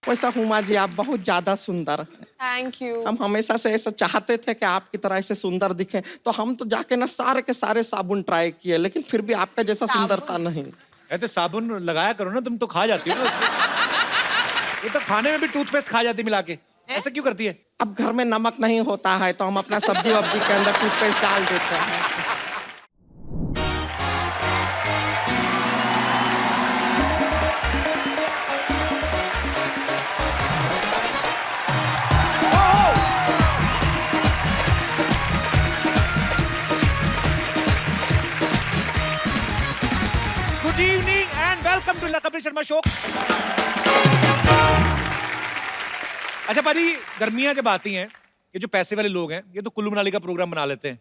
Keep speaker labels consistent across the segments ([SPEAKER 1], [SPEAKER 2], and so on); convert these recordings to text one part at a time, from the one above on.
[SPEAKER 1] वैसा हुमा जी आप बहुत ज्यादा सुंदर हैं।
[SPEAKER 2] Thank you.
[SPEAKER 1] हम हमेशा से ऐसा चाहते थे कि आपकी तरह ऐसे सुंदर दिखे, तो हम तो जाके ना सारे के सारे साबुन ट्राई किए, लेकिन फिर भी आपका जैसा सुंदरता नहीं।
[SPEAKER 3] ऐसे साबुन लगाया करो ना, तुम तो खा जाती हो ना उससे। ये तो खाने में भी टूथपेस्ट खा जाती मिला के, ऐसा क्यों करती है?
[SPEAKER 1] अब घर में नमक नहीं होता है तो हम अपना सब्जी वब्जी के अंदर टूथपेस्ट डाल देते हैं।
[SPEAKER 3] Good evening and welcome to Kapil Sharma show. अच्छा पाजी, गर्मियां जब आती हैं, ये जो पैसे वाले लोग हैं ये तो कुल्लू मनाली का प्रोग्राम बना लेते हैं।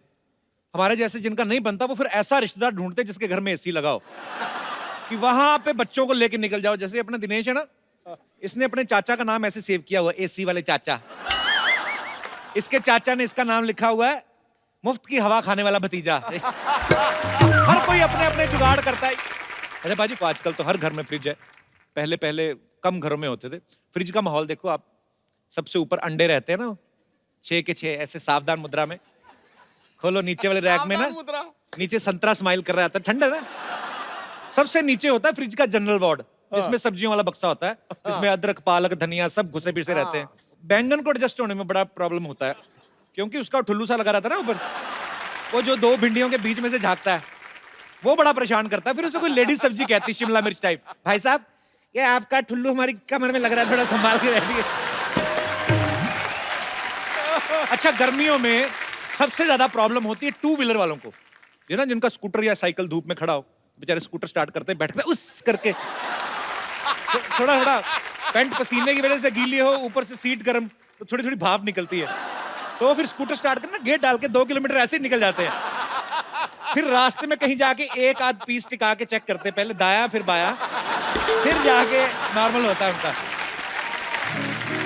[SPEAKER 3] हमारे जैसे जिनका नहीं बनता वो फिर ऐसा रिश्तेदार ढूंढते हैं जिसके घर में एसी लगाओ कि वहां पे बच्चों को लेके निकल जाओ। जैसे अपना दिनेश है ना, इसने अपने चाचा का नाम ऐसे सेव किया हुआ है, एसी वाले चाचा। इसके चाचा ने इसका नाम लिखा हुआ है मुफ्त की हवा खाने वाला भतीजा। हर कोई अपने अपने जुगाड़ करता है। अच्छा बाजी, आजकल तो हर घर में फ्रिज है। पहले पहले कम घरों में होते थे। फ्रिज का माहौल देखो आप, सबसे ऊपर अंडे रहते हैं ना, 6 के 6 ऐसे सावधान मुद्रा में। खोलो नीचे वाले रैक में ना, नीचे संतरा स्माइल कर रहा था, ठंडा ना। सबसे नीचे होता है फ्रिज का जनरल वार्ड, जिसमें सब्जियों वाला बक्सा होता है, जिसमें अदरक पालक धनिया सब घुसे पिसे रहते हैं। बैंगन को एडजस्ट होने में बड़ा प्रॉब्लम होता है, क्योंकि उसका ठुल्लू सा लगा रहता है ना ऊपर, वो जो 2 भिंडियों के बीच में से झांकता है वो बड़ा परेशान करता है। फिर उसे कोई लेडीज सब्जी कहती है, शिमला मिर्च टाइप। भाई साहब ये आपका ठुल्लू हमारी कमर में लग रहा है, थोड़ा संभाल के बैठिए। अच्छा, गर्मियों में सबसे ज्यादा प्रॉब्लम होती है 2 व्हीलर वालों को। ये ना जिनका स्कूटर या साइकिल धूप में खड़ा हो, बेचारे स्कूटर स्टार्ट करते हैं, बैठते उस करके थोड़ा थोड़ा पैंट पसीने की वजह से गीली हो, ऊपर से सीट गर्म, तो थोड़ी थोड़ी भाप निकलती है। तो फिर स्कूटर स्टार्ट करना, गेट डाल के 2 किलोमीटर ऐसे ही निकल जाते हैं। फिर रास्ते में कहीं जाके एक आध पीस टिका के चेक करते हैं, पहले दाया फिर बाया, फिर जाके नॉर्मल होता है उनका।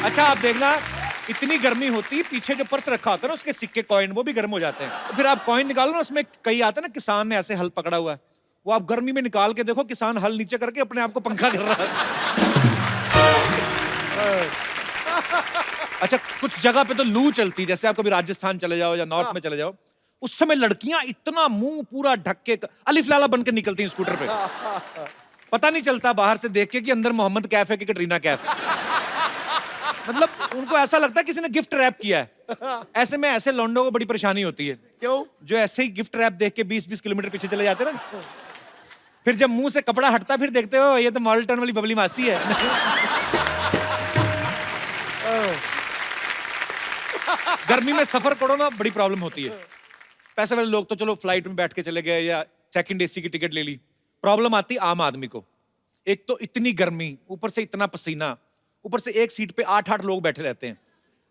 [SPEAKER 3] अच्छा आप देखना, इतनी गर्मी होती है, पीछे जो पर्स रखा होता है ना उसके सिक्के कॉइन वो भी गर्म हो जाते हैं। तो फिर आप कॉइन निकालो ना, उसमें कई आता है ना, किसान ने ऐसे हल पकड़ा हुआ है, वो आप गर्मी में निकाल के देखो, किसान हल नीचे करके अपने आप को पंखा कर रहा है। अच्छा, कुछ जगह पे तो लू चलती है, जैसे आप कभी राजस्थान चले जाओ या नॉर्थ में चले जाओ, उस समय लड़कियां इतना मुंह पूरा ढक के अलिफ लाला बन के निकलती हैं स्कूटर पे। पता नहीं चलता बाहर से देख के कि अंदर मोहम्मद कैफ है कि कटरीना कैफ। मतलब उनको ऐसा लगता है किसी ने गिफ्ट रैप किया है। ऐसे में ऐसे लौंडों को बड़ी परेशानी होती है।
[SPEAKER 4] क्यों?
[SPEAKER 3] जो ऐसे ही गिफ्ट रैप देख के 20-20 किलोमीटर पीछे चले जाते हैं ना, फिर जब मुंह से कपड़ा हटता फिर देखते हो ये तो मॉडल टाउन वाली बबली मासी है। गर्मी में सफर करो ना, बड़ी प्रॉब्लम होती है। पैसे वाले लोग तो चलो फ्लाइट में बैठ के चले गए या सेकंड एसी की टिकट ले ली। प्रॉब्लम आती आम आदमी को। एक तो इतनी गर्मी, ऊपर से इतना पसीना, ऊपर से एक सीट पे 8-8 लोग बैठे रहते हैं।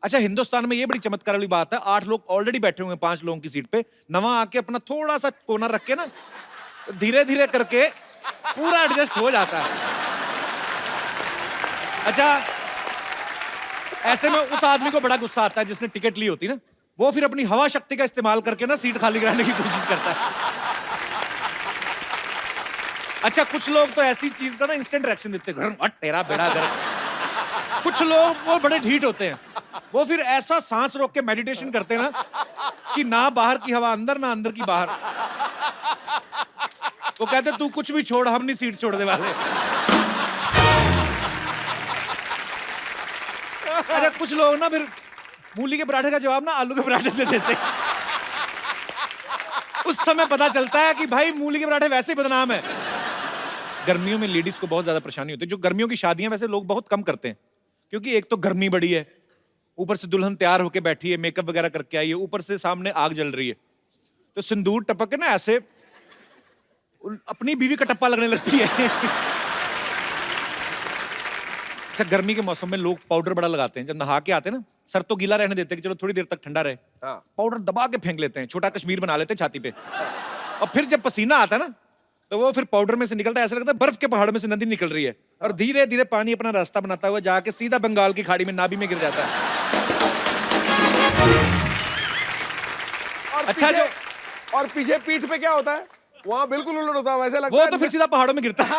[SPEAKER 3] अच्छा, हिंदुस्तान में ये बड़ी चमत्कार वाली बात है, 8 लोग ऑलरेडी बैठे हुए हैं 5 लोगों की सीट पे, नवा आके अपना थोड़ा सा कोना रख के ना, धीरे धीरे करके पूरा एडजस्ट हो जाता है। अच्छा, ऐसे में उस आदमी को बड़ा गुस्सा आता है जिसने टिकट ली होती ना, वो फिर अपनी हवा शक्ति का इस्तेमाल करके ना सीट खाली कराने की कोशिश करता है। अच्छा, कुछ लोग तो ऐसी चीज का ना इंस्टेंट रिएक्शन देते हैं, तेरा बेड़ा गर्क। कुछ लोग वो बड़े ढीठ होते हैं, वो फिर ऐसा सांस रोक के मेडिटेशन करते हैं ना कि ना बाहर की हवा अंदर ना अंदर की बाहर। वो कहते तू कुछ भी छोड़, हम नहीं सीट छोड़ने वाले। अच्छा, कुछ लोग ना फिर मूली के पराठे का जवाब ना आलू के पराठे से देते हैं। उस समय पता चलता है कि भाई मूली के पराठे वैसे ही बदनाम है। गर्मियों में लेडीज को बहुत ज्यादा परेशानी होती है। जो गर्मियों की शादियां वैसे लोग बहुत कम करते हैं, क्योंकि एक तो गर्मी बड़ी है, ऊपर से दुल्हन तैयार होके बैठी है, मेकअप वगैरह करके आई है, ऊपर से सामने आग जल रही है, तो सिंदूर टपक के ना ऐसे अपनी बीवी का टप्पा लगने लगती है। अच्छा, गर्मी के मौसम में लोग पाउडर बड़ा लगाते हैं। जब नहा के आते हैं ना, सर तो गीला रहने देते हैं कि चलो थोड़ी देर तक ठंडा रहे, पाउडर दबा के फेंक लेते हैं, छोटा कश्मीर बना लेते हैं छाती पे। और फिर जब पसीना आता है ना, तो वो फिर पाउडर में से निकलता है, ऐसा लगता है बर्फ के पहाड़ में से नदी निकल रही है, और धीरे धीरे पानी अपना रास्ता बनाता हुआ जाके सीधा बंगाल की खाड़ी में नाभि में गिर जाता है। अच्छा, जो
[SPEAKER 4] और पीछे पीठ पे क्या होता है? वहाँ बिल्कुल उल्टा होता है, वैसे लगता
[SPEAKER 3] वो
[SPEAKER 4] है
[SPEAKER 3] तो फिर सीधा पहाड़ों में गिरता है।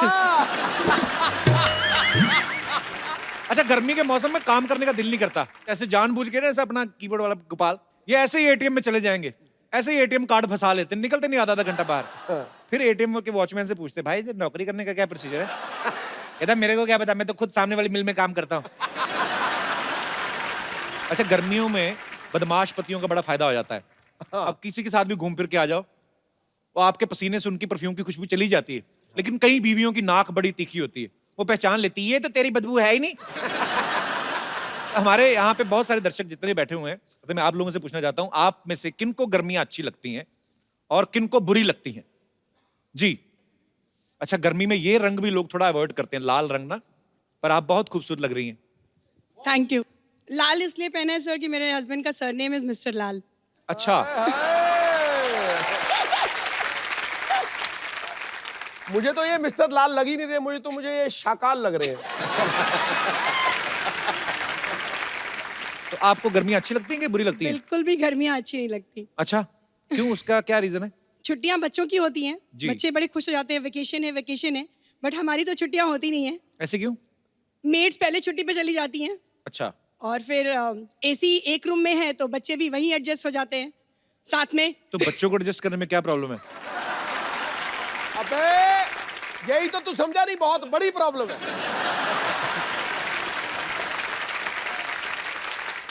[SPEAKER 3] अच्छा, गर्मी के मौसम में काम करने का दिल नहीं करता, ऐसे जानबूझ के ना, ऐसे अपना कीबोर्ड वाला गोपाल, ये ऐसे ही एटीएम में चले जाएंगे, ऐसे ही एटीएम कार्ड फंसा लेते, निकलते नहीं आधा घंटा बाहर। फिर एटीएम के वॉचमैन से पूछते, भाई ये नौकरी करने का क्या प्रोसीजर है? कहता मेरे को क्या पता, मैं तो खुद सामने वाली मिल में काम करता हूँ। अच्छा, गर्मियों में बदमाश पतियों का बड़ा फायदा हो जाता है। अब किसी के साथ भी घूम फिर के आ जाओ, वो आपके पसीने से उनकी परफ्यूम की खुशबू चली जाती है, लेकिन कई बीवियों की नाक बड़ी तीखी होती है, वो पहचान लेती है, ये तो तेरी बदबू है ही नहीं। हमारे यहाँ पे बहुत सारे दर्शक जितने बैठे हुए हैं, तो मैं आप लोगों से पूछना चाहता हूँ, आप में से किनको गर्मियां अच्छी लगती हैं और किनको बुरी लगती हैं? जी। अच्छा, गर्मी में ये रंग भी लोग थोड़ा अवॉइड करते हैं, लाल रंग ना, पर आप बहुत खूबसूरत लग रही हैं।
[SPEAKER 2] Thank you. लाल इसलिए पहना है सर कि मेरे हस्बैंड का सरनेम इज मिस्टर लाल।
[SPEAKER 3] अच्छा,
[SPEAKER 4] मुझे तो ये मिस्टर लाल लग ही नहीं रहे, मुझे ये शाकाल लग रहे हैं।
[SPEAKER 3] तो आपको गर्मियां अच्छी लगती हैं कि बुरी लगती हैं?
[SPEAKER 2] बिल्कुल भी गर्मियाँ अच्छी नहीं लगती।
[SPEAKER 3] अच्छा, क्यों, उसका क्या रीजन है?
[SPEAKER 2] छुट्टियां बच्चों की होती हैं,
[SPEAKER 3] जी।
[SPEAKER 2] बच्चे बड़े खुश हो जाते हैं, वेकेशन है, बट हमारी तो छुट्टियां होती नहीं है।
[SPEAKER 3] ऐसे क्यों?
[SPEAKER 2] मेड्स पहले छुट्टी पे चली जाती हैं
[SPEAKER 3] अच्छा,
[SPEAKER 2] और फिर एसी एक रूम में है तो बच्चे भी वहीं एडजस्ट हो जाते हैं साथ में।
[SPEAKER 3] तो बच्चों को एडजस्ट करने में क्या प्रॉब्लम है?
[SPEAKER 4] अबे यही तो तू समझा नहीं, बहुत बड़ी प्रॉब्लम है।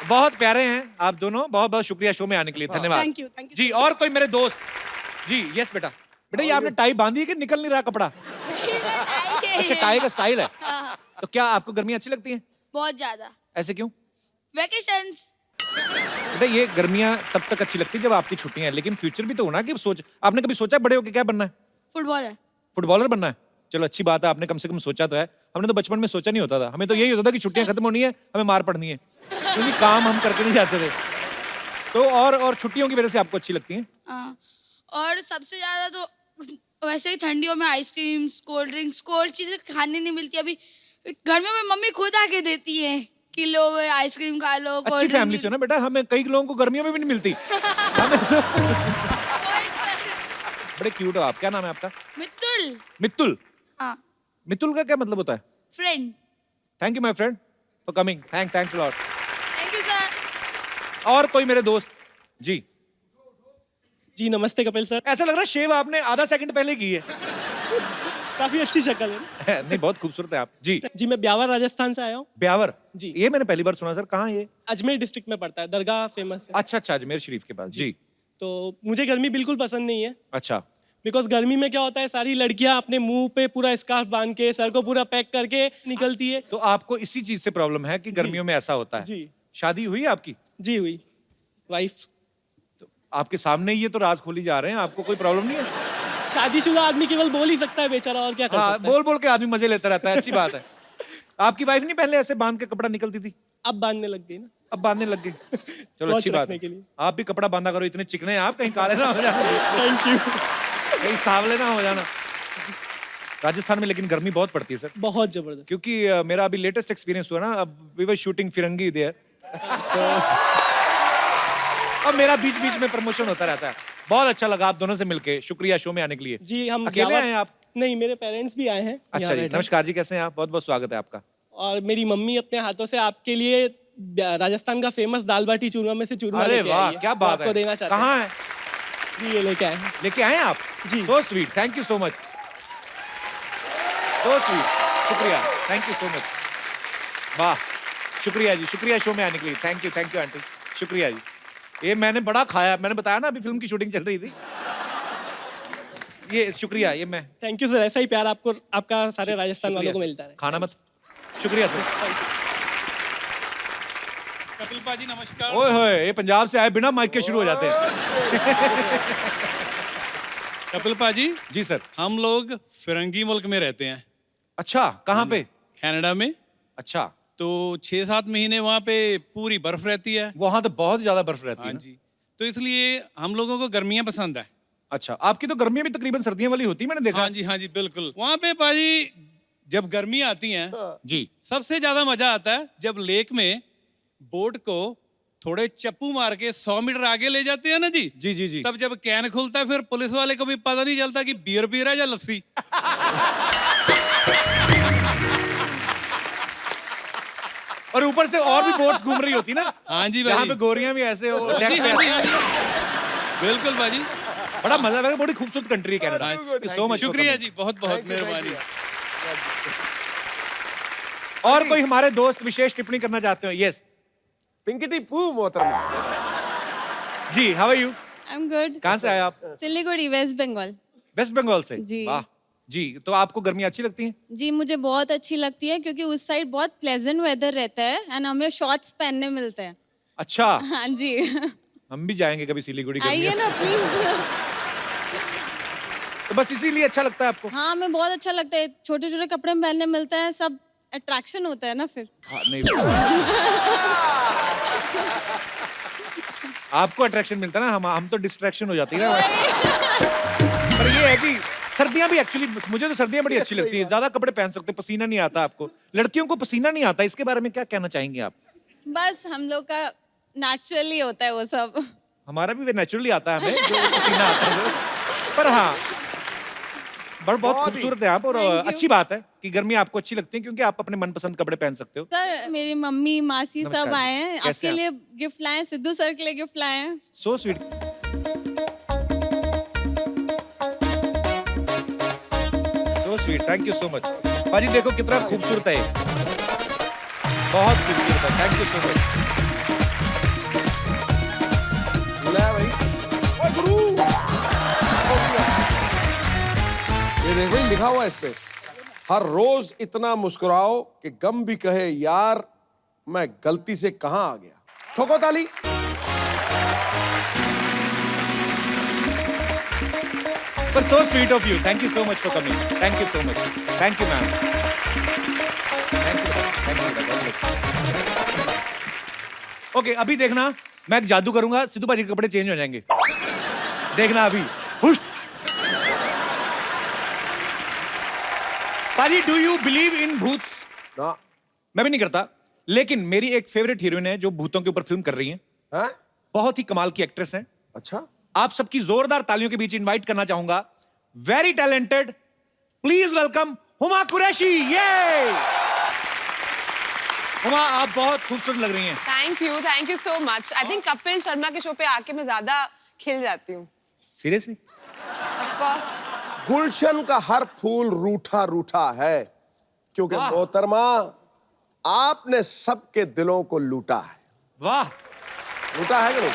[SPEAKER 3] बहुत प्यारे हैं आप दोनों, बहुत बहुत शुक्रिया शो में आने के लिए, धन्यवाद।
[SPEAKER 2] थैंक यू
[SPEAKER 3] जी। और कोई मेरे दोस्त? जी, यस बेटा। बेटा ये आपने टाई बांधी है कि निकल नहीं रहा कपड़ा? अच्छा, टाई का स्टाइल है। तो क्या आपको गर्मी अच्छी लगती है?
[SPEAKER 5] बहुत ज्यादा।
[SPEAKER 3] ऐसे क्यों?
[SPEAKER 5] वेकेशंस।
[SPEAKER 3] बेटा ये गर्मियां तब तक अच्छी लगती है जब आपकी छुट्टियां हैं, लेकिन फ्यूचर भी तो होना कि सोच, आपने कभी सोचा बड़े होके क्या बनना है?
[SPEAKER 5] फुटबॉलर।
[SPEAKER 3] फुटबॉलर बनना है? चलो अच्छी बात है, आपने कम से कम सोचा तो है। हमने तो बचपन में सोचा नहीं होता था, हमें तो यही होता था कि छुट्टियां खत्म होनी है, हमें मार पड़नी है, क्योंकि काम हम करके नहीं जाते थे। तो और छुट्टियों की वजह से आपको अच्छी लगती है?
[SPEAKER 5] हाँ। और सबसे ज्यादा तो वैसे ही ठंडियों में आइसक्रीम्स, कोल्ड ड्रिंक्स, कोल्ड चीजें खाने नहीं मिलती। अभी घर में मम्मी खुद आके देती है कि लो आइसक्रीम खा लो,
[SPEAKER 3] अच्छी
[SPEAKER 5] कोल्ड
[SPEAKER 3] फैमिली से ना बेटा, हमें कई लोगों को गर्मियों में भी नहीं मिलती। हमें तो बड़े क्यूट हो आप। क्या नाम है आपका?
[SPEAKER 5] मित्तुल।
[SPEAKER 3] मित्तुल।
[SPEAKER 5] हाँ।
[SPEAKER 3] मित्तुल का क्या मतलब होता है?
[SPEAKER 5] Friend.
[SPEAKER 3] Thank you my friend for coming. Thanks lot.
[SPEAKER 5] Thank you sir.
[SPEAKER 3] और कोई मेरे दोस्त? जी
[SPEAKER 6] जी नमस्ते कपिल सर।
[SPEAKER 3] ऐसा लग रहा है शेव आपने आधा सेकंड पहले की है।
[SPEAKER 6] काफी अच्छी शक्ल है ना?
[SPEAKER 3] नहीं, बहुत खूबसूरत है आप। जी
[SPEAKER 6] जी मैं ब्यावर राजस्थान से आया हूँ।
[SPEAKER 3] ब्यावर?
[SPEAKER 6] जी।
[SPEAKER 3] ये मैंने पहली बार सुना सर, कहाँ ये?
[SPEAKER 6] अजमेर डिस्ट्रिक्ट में पड़ता है, दरगाह फेमस है।
[SPEAKER 3] अच्छा, अजमेर शरीफ के पास। जी।
[SPEAKER 6] तो मुझे गर्मी बिल्कुल पसंद नहीं है,
[SPEAKER 3] अच्छा।
[SPEAKER 6] बिकॉज गर्मी में क्या होता है, सारी लड़कियां अपने मुंह पे पूरा स्कार्फ बांध के, सर को पूरा पैक करके निकलती है।
[SPEAKER 3] तो आपको इसी चीज से प्रॉब्लम है कि गर्मियों में ऐसा होता है?
[SPEAKER 6] जी।
[SPEAKER 3] शादी हुई है आपकी?
[SPEAKER 6] जी हुई, वाइफ।
[SPEAKER 3] तो आपके सामने ही ये तो राज खोली जा रहे हैं, आपको कोई प्रॉब्लम नहीं है?
[SPEAKER 6] शादीशुदा आदमी केवल बोल ही सकता है बेचारा, और क्या कर
[SPEAKER 3] हाँ,
[SPEAKER 6] सकता है।
[SPEAKER 3] बोल बोल के आदमी मजे लेता रहता है, अच्छी बात है। आपकी वाइफ नहीं पहले ऐसे बांध के कपड़ा निकलती थी?
[SPEAKER 6] अब बांधने लग गई ना।
[SPEAKER 3] अब बांधने लग गई। चलो
[SPEAKER 6] वॉच
[SPEAKER 3] अच्छी बात
[SPEAKER 6] रखने
[SPEAKER 3] है।
[SPEAKER 6] के लिए।
[SPEAKER 3] आप भी कपड़ा बांधा करो, इतने चिकने हैं आप, कहीं काले ना हो जाना,
[SPEAKER 6] थैंक यू।
[SPEAKER 3] कहीं सांवले ना हो जाना। राजस्थान में लेकिन गर्मी बहुत पड़ती है सर,
[SPEAKER 6] बहुत जबरदस्त।
[SPEAKER 3] क्योंकि मेरा अभी लेटेस्ट एक्सपीरियंस हुआ ना, अब we were shooting Firangi there, तो अब मेरा बीच बीच में प्रमोशन होता रहता है। बहुत अच्छा लगा आप दोनों से मिलके, शुक्रिया शो में आने के लिए।
[SPEAKER 6] जी हम
[SPEAKER 3] अकेले आए हैं आप?
[SPEAKER 6] नहीं, मेरे पेरेंट्स भी आए हैं।
[SPEAKER 3] अच्छा
[SPEAKER 6] यहाँ
[SPEAKER 3] जी,
[SPEAKER 6] बैठे।
[SPEAKER 3] नमस्कार जी, कैसे हैं आप? बहुत बहुत स्वागत है आपका।
[SPEAKER 6] और मेरी मम्मी अपने हाथों से आपके लिए राजस्थान का फेमस दाल बाटी चूरमा में से चूरमा
[SPEAKER 3] अरे
[SPEAKER 6] लेके
[SPEAKER 3] वाह,
[SPEAKER 6] आई है।
[SPEAKER 3] क्या
[SPEAKER 6] वो
[SPEAKER 3] बात
[SPEAKER 6] आपको
[SPEAKER 3] है।
[SPEAKER 6] देना चाहते हैं।
[SPEAKER 3] कहाँ है?
[SPEAKER 6] जी ये लेके आए हैं।
[SPEAKER 3] लेके आए हैं आप?
[SPEAKER 6] जी।
[SPEAKER 3] So sweet, thank you so much, so sweet, शुक्रिया, थैंक यू सो मच। वाह, शुक्रिया जी, शुक्रिया शो में आने के लिए। थैंक यू आंटी, शुक्रिया जी। ये मैंने बड़ा खाया, मैंने बताया ना अभी फिल्म की शूटिंग चल रही थी। ये शुक्रिया, ये मैं
[SPEAKER 6] थैंक यू सर, ऐसा ही प्यार आपको, आपका सारे राजस्थान वालों को मिलता है।
[SPEAKER 3] खाना मत। शुक्रिया सर।
[SPEAKER 7] कपिल पाजी नमस्कार।
[SPEAKER 3] ओए होए, ये पंजाब से आए बिना माइक के शुरू हो जाते हैं।
[SPEAKER 7] कपिल पाजी
[SPEAKER 3] जी सर।
[SPEAKER 7] हम लोग फिरंगी मुल्क में रहते हैं,
[SPEAKER 3] अच्छा, कहाँ पे?
[SPEAKER 7] कनाडा में।
[SPEAKER 3] अच्छा,
[SPEAKER 7] तो 6-7 महीने वहाँ पे पूरी बर्फ रहती है।
[SPEAKER 3] वहां तो बहुत ज्यादा बर्फ रहती है
[SPEAKER 7] हाँ
[SPEAKER 3] ना?
[SPEAKER 7] जी, तो इसलिए हम लोगों को गर्मियाँ पसंद है।
[SPEAKER 3] अच्छा, आपकी तो गर्मियां भी तकरीबन सर्दियों वाली होती है, मैंने देखा।
[SPEAKER 7] हाँ जी बिल्कुल। वहाँ पे पाजी जब गर्मी आती हैं,
[SPEAKER 3] जी।
[SPEAKER 7] सबसे ज्यादा मजा आता है जब लेक में बोट को थोड़े चप्पू मार के 100 मीटर आगे ले जाते हैं ना जी।
[SPEAKER 3] जी जी जी।
[SPEAKER 7] तब जब कैन खुलता है, फिर पुलिस वाले को भी पता नहीं चलता कि बियर पी रहा है या लस्सी।
[SPEAKER 3] और ऊपर से और भी बोट्स घूम रही होती ना।
[SPEAKER 7] हाँ जी
[SPEAKER 3] यहाँ
[SPEAKER 7] भाजी।
[SPEAKER 3] पे गोरियां भी ऐसे हो
[SPEAKER 7] हाँ जी, हाँ जी, हाँ जी। बिल्कुल भाजी।
[SPEAKER 3] बड़ा मजा लगा, बड़ी खूबसूरत कंट्री है कनाडा। सो मच
[SPEAKER 7] शुक्रिया जी, बहुत बहुत मेहरबानी।
[SPEAKER 3] और कोई हमारे दोस्त विशेष टिप्पणी करना चाहते हो? यस
[SPEAKER 4] पिंकी पू मोहतरमा।
[SPEAKER 3] जी, how are you?
[SPEAKER 8] I am good.
[SPEAKER 3] कहाँ से आए आप?
[SPEAKER 8] सिलीगुड़ी, वेस्ट बंगाल।
[SPEAKER 3] वेस्ट बंगाल से?
[SPEAKER 8] जी।
[SPEAKER 3] वाह जी, तो आपको गर्मी अच्छी लगती है?
[SPEAKER 8] जी, मुझे बहुत अच्छी लगती है क्योंकि उस साइड बहुत प्लेजेंट वेदर रहता है एंड हमें शॉर्ट्स पहनने मिलते हैं।
[SPEAKER 3] अच्छा,
[SPEAKER 8] हाँ जी।
[SPEAKER 3] हम भी जाएंगे कभी सिलीगुड़ी।
[SPEAKER 8] आइए ना प्लीज।
[SPEAKER 3] तो बस इसीलिए अच्छा लगता है आपको?
[SPEAKER 8] हाँ, हमें बहुत अच्छा लगता है, छोटे छोटे कपड़े पहनने मिलते हैं, सब अट्रैक्शन होता है ना फिर।
[SPEAKER 3] हाँ, नहीं आपको अट्रैक्शन मिलता है ना, हम तो डिस्ट्रैक्शन हो जाती है ना। पर ये है कि सर्दियां भी एक्चुअली, मुझे तो सर्दियां बड़ी अच्छी लगती है, ज्यादा कपड़े पहन सकते, पसीना नहीं आता आपको। लड़कियों को पसीना नहीं आता, इसके बारे में क्या कहना चाहेंगे आप?
[SPEAKER 8] बस हम लोग का नेचुरली होता है वो सब।
[SPEAKER 3] हमारा भी नेचुरली आता है हमें, जो पसीना आता है। पर हाँ, बहुत खूबसूरत है आप, और
[SPEAKER 8] Thank you.
[SPEAKER 3] अच्छी बात है कि गर्मी आपको अच्छी लगती है क्योंकि आप अपने मनपसंद कपड़े पहन सकते हो।
[SPEAKER 8] सर, मेरी मम्मी मासी
[SPEAKER 3] नमस्कार
[SPEAKER 8] सब
[SPEAKER 3] जी।
[SPEAKER 8] आए हैं,
[SPEAKER 3] कैसे
[SPEAKER 8] आपके
[SPEAKER 3] हैं
[SPEAKER 8] लिए गिफ्ट लाए हैं, सिद्धू सर के लिए गिफ्ट लाए हैं।
[SPEAKER 3] So sweet. So sweet, thank you so much. पाजी देखो कितना खूबसूरत है ये, बहुत खूबसूरत है, थैंक यू सो मच।
[SPEAKER 4] बुलाया भाई। ओए गुरु। ये देखो भाई, लिखा हुआ है इस पे, हर रोज इतना मुस्कुराओ कि गम भी कहे यार मैं गलती से कहां आ गया। ठोको ताली।
[SPEAKER 3] But so sweet of you. Thank you so much for coming. Thank you so much. Thank you, ma'am. Thank you. Thank you. God bless. Okay, अभी देखना, मैं एक जादू करूंगा, सिद्धू पाजी के कपड़े चेंज हो जाएंगे। देखना अभी। हुश। पाजी, do you believe in भूत?
[SPEAKER 4] ना।
[SPEAKER 3] मैं भी नहीं करता, लेकिन मेरी एक फेवरेट हीरोइन है जो भूतों के ऊपर फिल्म कर रही है।
[SPEAKER 4] हैं?
[SPEAKER 3] बहुत ही कमाल की एक्ट्रेस है।
[SPEAKER 4] अच्छा।
[SPEAKER 3] आप सबकी जोरदार तालियों के बीच इनवाइट करना चाहूंगा, very talented, please welcome Huma Qureshi. ये हुमा, आप बहुत खूबसूरत लग रही हैं।
[SPEAKER 9] Thank you so much. I think Kapil Sharma के शो पे आके मैं ज्यादा खिल जाती हूँ।
[SPEAKER 3] सीरियसली?
[SPEAKER 9] Of course.
[SPEAKER 4] गुलशन का हर फूल रूठा रूठा है क्योंकि
[SPEAKER 3] वाह।
[SPEAKER 4] मोहतरमा आपने सबके दिलों को लूटा है।
[SPEAKER 3] वाह,
[SPEAKER 4] लूटा है कि नहीं?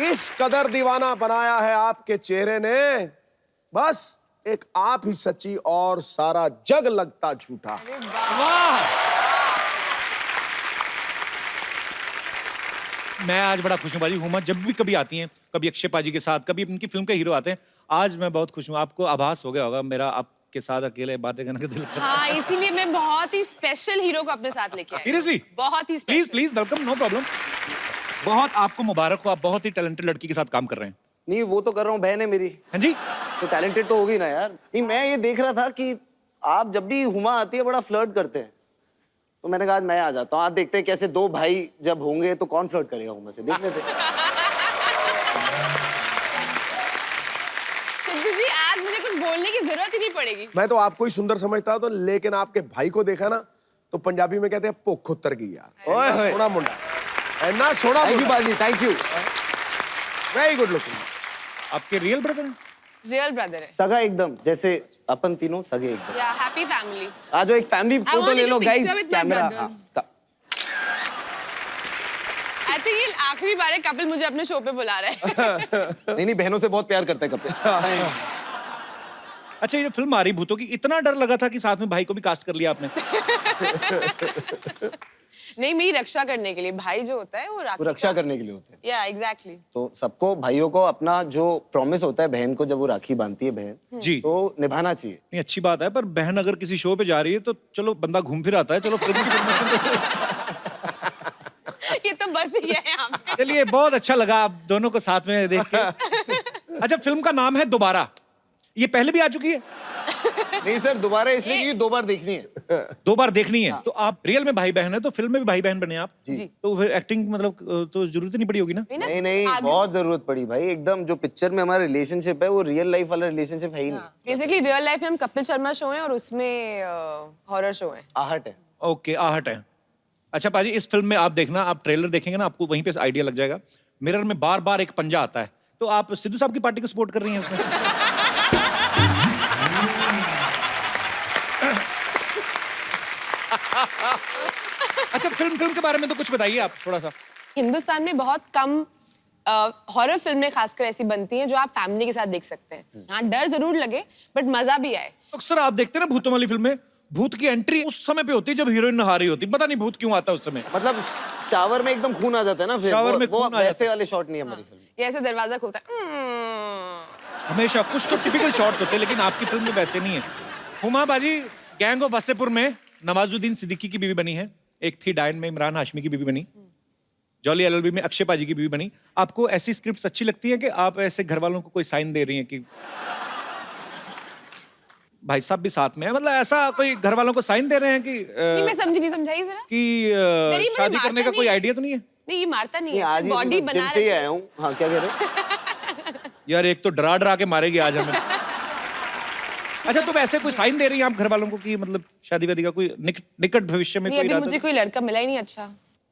[SPEAKER 4] इस कदर दीवाना बनाया है आपके चेहरे ने, बस एक आप ही सच्ची और सारा जग लगता झूठा।
[SPEAKER 3] वाह। मैं आज बड़ा खुश हूं बाजी। हुमा जब भी कभी आती हैं, कभी अक्षय पाजी के साथ, कभी उनकी फिल्म के हीरो आते हैं, आज मैं बहुत खुश हूं। आपको आभास हो गया होगा मेरा आपके साथ अकेले बातें करने का दिल करता है।
[SPEAKER 9] हाँ, इसीलिए मैं बहुत ही स्पेशल हीरो को अपने साथ लेके आई।
[SPEAKER 3] Seriously?
[SPEAKER 9] बहुत ही
[SPEAKER 3] please
[SPEAKER 9] special.
[SPEAKER 3] Please welcome, no problem. बहुत आपको मुबारक हो, आप बहुत ही टैलेंटेड लड़की के साथ काम कर रहे हैं।
[SPEAKER 10] नहीं, वो तो कर रहा हूँ, बहन है मेरी,
[SPEAKER 3] हाँ जी।
[SPEAKER 10] तो टैलेंटेड तो होगी ना यार। नहीं, मैं ये देख रहा था कि आप जब भी हुमा आती है बड़ा फ्लर्ट करते हैं, तो मैंने कहा आज मैं आ जाता हूँ, आज देखते हैं कैसे दो भाई जब होंगे तो कौन फ्लर्ट करेगा हुमा से, देख लेते हैं।
[SPEAKER 9] सिद्धू जी, आज मुझे कुछ बोलने की जरूरत ही नहीं पड़ेगी।
[SPEAKER 4] मैं तो आपको ही सुंदर समझता तो, लेकिन आपके भाई को देखा ना तो पंजाबी में कहते हैं भुख उतर गई यार।
[SPEAKER 10] ओए होए।
[SPEAKER 4] सोना मुंडा, ऐना सोना।
[SPEAKER 10] थैंक यू बाजी, thank you.
[SPEAKER 4] Very good looking.
[SPEAKER 3] आपके रियल ब्रदर हैं?
[SPEAKER 9] रियल ब्रदर है।
[SPEAKER 10] सगा एकदम, जैसे अपन तीनों सगे एकदम।
[SPEAKER 9] या हैप्पी फैमिली।
[SPEAKER 10] आज एक फैमिली
[SPEAKER 9] I
[SPEAKER 10] फोटो
[SPEAKER 9] want
[SPEAKER 10] ले
[SPEAKER 9] to
[SPEAKER 10] low
[SPEAKER 9] do
[SPEAKER 10] guys,
[SPEAKER 9] picture with my
[SPEAKER 10] camera.
[SPEAKER 9] brothers. I think ये आखिरी बार है कपिल मुझे अपने शो पे बुला रहा है।
[SPEAKER 10] नहीं नहीं, बहनों से बहुत प्यार करते हैं कपिल।
[SPEAKER 3] अच्छा, ये फिल्म आ रही भूतों की, इतना डर लगा था कि साथ में भाई को भी कास्ट कर लिया आपने?
[SPEAKER 9] नहीं, मेरी रक्षा करने के लिए। भाई जो होता है वो
[SPEAKER 10] वो रक्षा करने के लिए होते हैं।
[SPEAKER 9] या एग्जैक्टली।
[SPEAKER 10] तो सबको, भाइयों को अपना जो प्रॉमिस होता है बहन को जब वो राखी बांधती है बहन,
[SPEAKER 3] जी।
[SPEAKER 10] तो निभाना चाहिए।
[SPEAKER 3] नहीं, अच्छी बात है, पर बहन अगर किसी शो पे जा रही है तो चलो बंदा घूम फिर आता है। चलो फिल्म की प्रमोशन
[SPEAKER 9] ये तो बस ही है यहाँ पे।
[SPEAKER 3] चलिए, बहुत अच्छा लगा आप दोनों को साथ में देख के। अच्छा, फिल्म का नाम है दोबारा, ये पहले भी आ चुकी है?
[SPEAKER 10] नहीं सर, दोबारा इसलिए क्योंकि 2 बार देखनी है।
[SPEAKER 3] 2 बार देखनी है। तो आप रियल में भाई बहन है, तो फिल्म में भी भाई बहन बने आप?
[SPEAKER 10] जी।
[SPEAKER 3] तो फिर एक्टिंग मतलब तो जरूरत ही नहीं पड़ी होगी ना?
[SPEAKER 10] नहीं नहीं, बहुत जरूरत पड़ी भाई। एकदम जो पिक्चर में हमारा रिलेशनशिप है वो रियल लाइफ वाला रिलेशनशिप है ही नहीं।
[SPEAKER 9] बेसिकली रियल लाइफ में हम कपिल शर्मा शो है और उसमें हॉरर शो है।
[SPEAKER 10] आहट है।
[SPEAKER 3] ओके, आहट है। अच्छा पाजी, इस फिल्म में आप देखना, आप ट्रेलर देखेंगे ना, आपको वहीं पे आइडिया लग जाएगा। मिरर में बार बार एक पंजा आता है, तो आप सिद्धू साहब की पार्टी को सपोर्ट कर रही हैं उसमें? अच्छा, फिल्म के बारे में तो कुछ बताइए आप थोड़ा सा।
[SPEAKER 9] हिंदुस्तान में बहुत कम हॉरर फिल्में खासकर ऐसी बनती हैं जो आप फैमिली के साथ देख सकते हैं। हाँ, डर जरूर लगे बट मजा भी आए।
[SPEAKER 3] अक्सर आप देखते हैं ना भूतों वाली फिल्में, भूत की एंट्री उस समय पे होती है जब हीरोइन नहा रही होती है। पता नहीं भूत क्यों आता है उस समय।
[SPEAKER 10] मतलब शावर में एकदम खून आ जाता है ना, फिर
[SPEAKER 3] शावर में
[SPEAKER 10] वो
[SPEAKER 3] खून आ
[SPEAKER 10] वैसे
[SPEAKER 3] जाता है।
[SPEAKER 10] वाले शॉट नहीं है हमारी फिल्म में।
[SPEAKER 9] ये ऐसे दरवाजा खोलता है।
[SPEAKER 3] हमेशा कुछ तो टिपिकल शॉट्स होते हैं, लेकिन आपकी फिल्म में वैसे नहीं है। हुमा बाजी गैंग ऑफ वासेपुर में नवाजुद्दीन सिद्दीकी की बीवी बनी है, एक थी डायन में इमरान हाशमी की बीवी बनी, जॉली एलएलबी में अक्षय पाजी की बीवी बनी। आपको ऐसी स्क्रिप्ट्स अच्छी लगती है कि आप ऐसे घर वालों को कोई साइन दे रही हैं कि भाई साहब भी साथ में है, मतलब ऐसा कोई घर वालों को साइन दे रहे हैं कि
[SPEAKER 9] नहीं, मैं समझी नहीं, समझाइए जरा।
[SPEAKER 3] कि
[SPEAKER 9] नहीं,
[SPEAKER 3] शादी
[SPEAKER 9] मारता
[SPEAKER 3] करने का
[SPEAKER 9] नहीं
[SPEAKER 3] कोई
[SPEAKER 9] है।
[SPEAKER 3] आइडिया तो नहीं है?
[SPEAKER 9] नहीं, ये मारता नहीं है,
[SPEAKER 10] आज ही
[SPEAKER 9] बॉडी
[SPEAKER 10] जिम
[SPEAKER 9] बना
[SPEAKER 10] से ही
[SPEAKER 9] रहे
[SPEAKER 10] आया हूँ। हाँ, क्या कह रहे हो?
[SPEAKER 3] यार एक तो डरा डरा के मारेगी आज हमें। अच्छा, तो वैसे कोई साइन दे रही हैं आप घर वालों को कि मतलब शादी वादी का कोई निकट भविष्य में
[SPEAKER 9] नहीं,
[SPEAKER 3] कोई
[SPEAKER 9] अभी
[SPEAKER 3] इरादा?
[SPEAKER 9] मुझे कोई लड़का मिला ही नहीं अच्छा।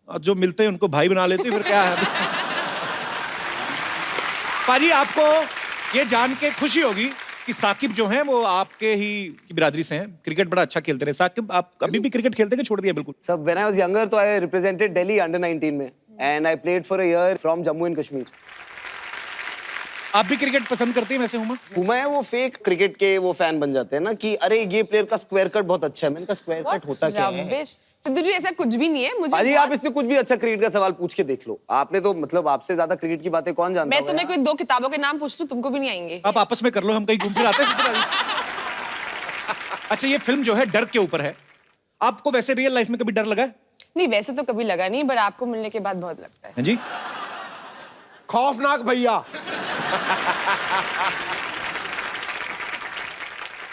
[SPEAKER 3] और जो मिलते हैं उनको भाई बना लेते हैं, फिर क्या है? पाजी, आपको ये जान के खुशी होगी कि साकिब जो हैं वो आपके ही की बिरादरी से हैं, क्रिकेट बड़ा अच्छा खेलते रहे। साकिब, आप अभी भी क्रिकेट खेलते हैं कि छोड़ दिया बिल्कुल?
[SPEAKER 10] सब व्हेन आई वाज यंगर तो आई रिप्रेजेंटेड दिल्ली अंडर 19 में and I played for a year from Jammu and Kashmir.
[SPEAKER 3] आप भी क्रिकेट पसंद करती हैं वैसे हुमा?
[SPEAKER 10] हुमा है वो फेक क्रिकेट के वो फैन बन जाते हैं ना कि अरे ये प्लेयर का स्क्वायर कट बहुत अच्छा है। मैंने कहा स्क्वायर कट होता क्या है?
[SPEAKER 9] Rubbish। सिद्धू जी ऐसा कुछ भी नहीं है। मुझे
[SPEAKER 10] अजी
[SPEAKER 9] बहुत-
[SPEAKER 10] आप इससे कुछ भी अच्छा क्रिकेट का सवाल पूछ के देख लो। आपने तो मतलब आपसे ज्यादा क्रिकेट की बातें कौन जानता
[SPEAKER 9] मैं
[SPEAKER 10] होगा
[SPEAKER 9] तुम्हें
[SPEAKER 10] यार?
[SPEAKER 9] कोई 2 किताबों के नाम पूछ लूं, तुमको भी नहीं आएंगे।
[SPEAKER 3] आप आपस में कर लो, हम कहीं घूम फिर आते हैं। अच्छा, ये फिल्म जो है डर के ऊपर है। आपको वैसे रियल लाइफ में कभी डर लगा है?
[SPEAKER 9] नहीं, वैसे तो कभी लगा नहीं, बट आपको मिलने के बाद बहुत लगता है।
[SPEAKER 3] हाँ जी।
[SPEAKER 4] खौफनाक भैया।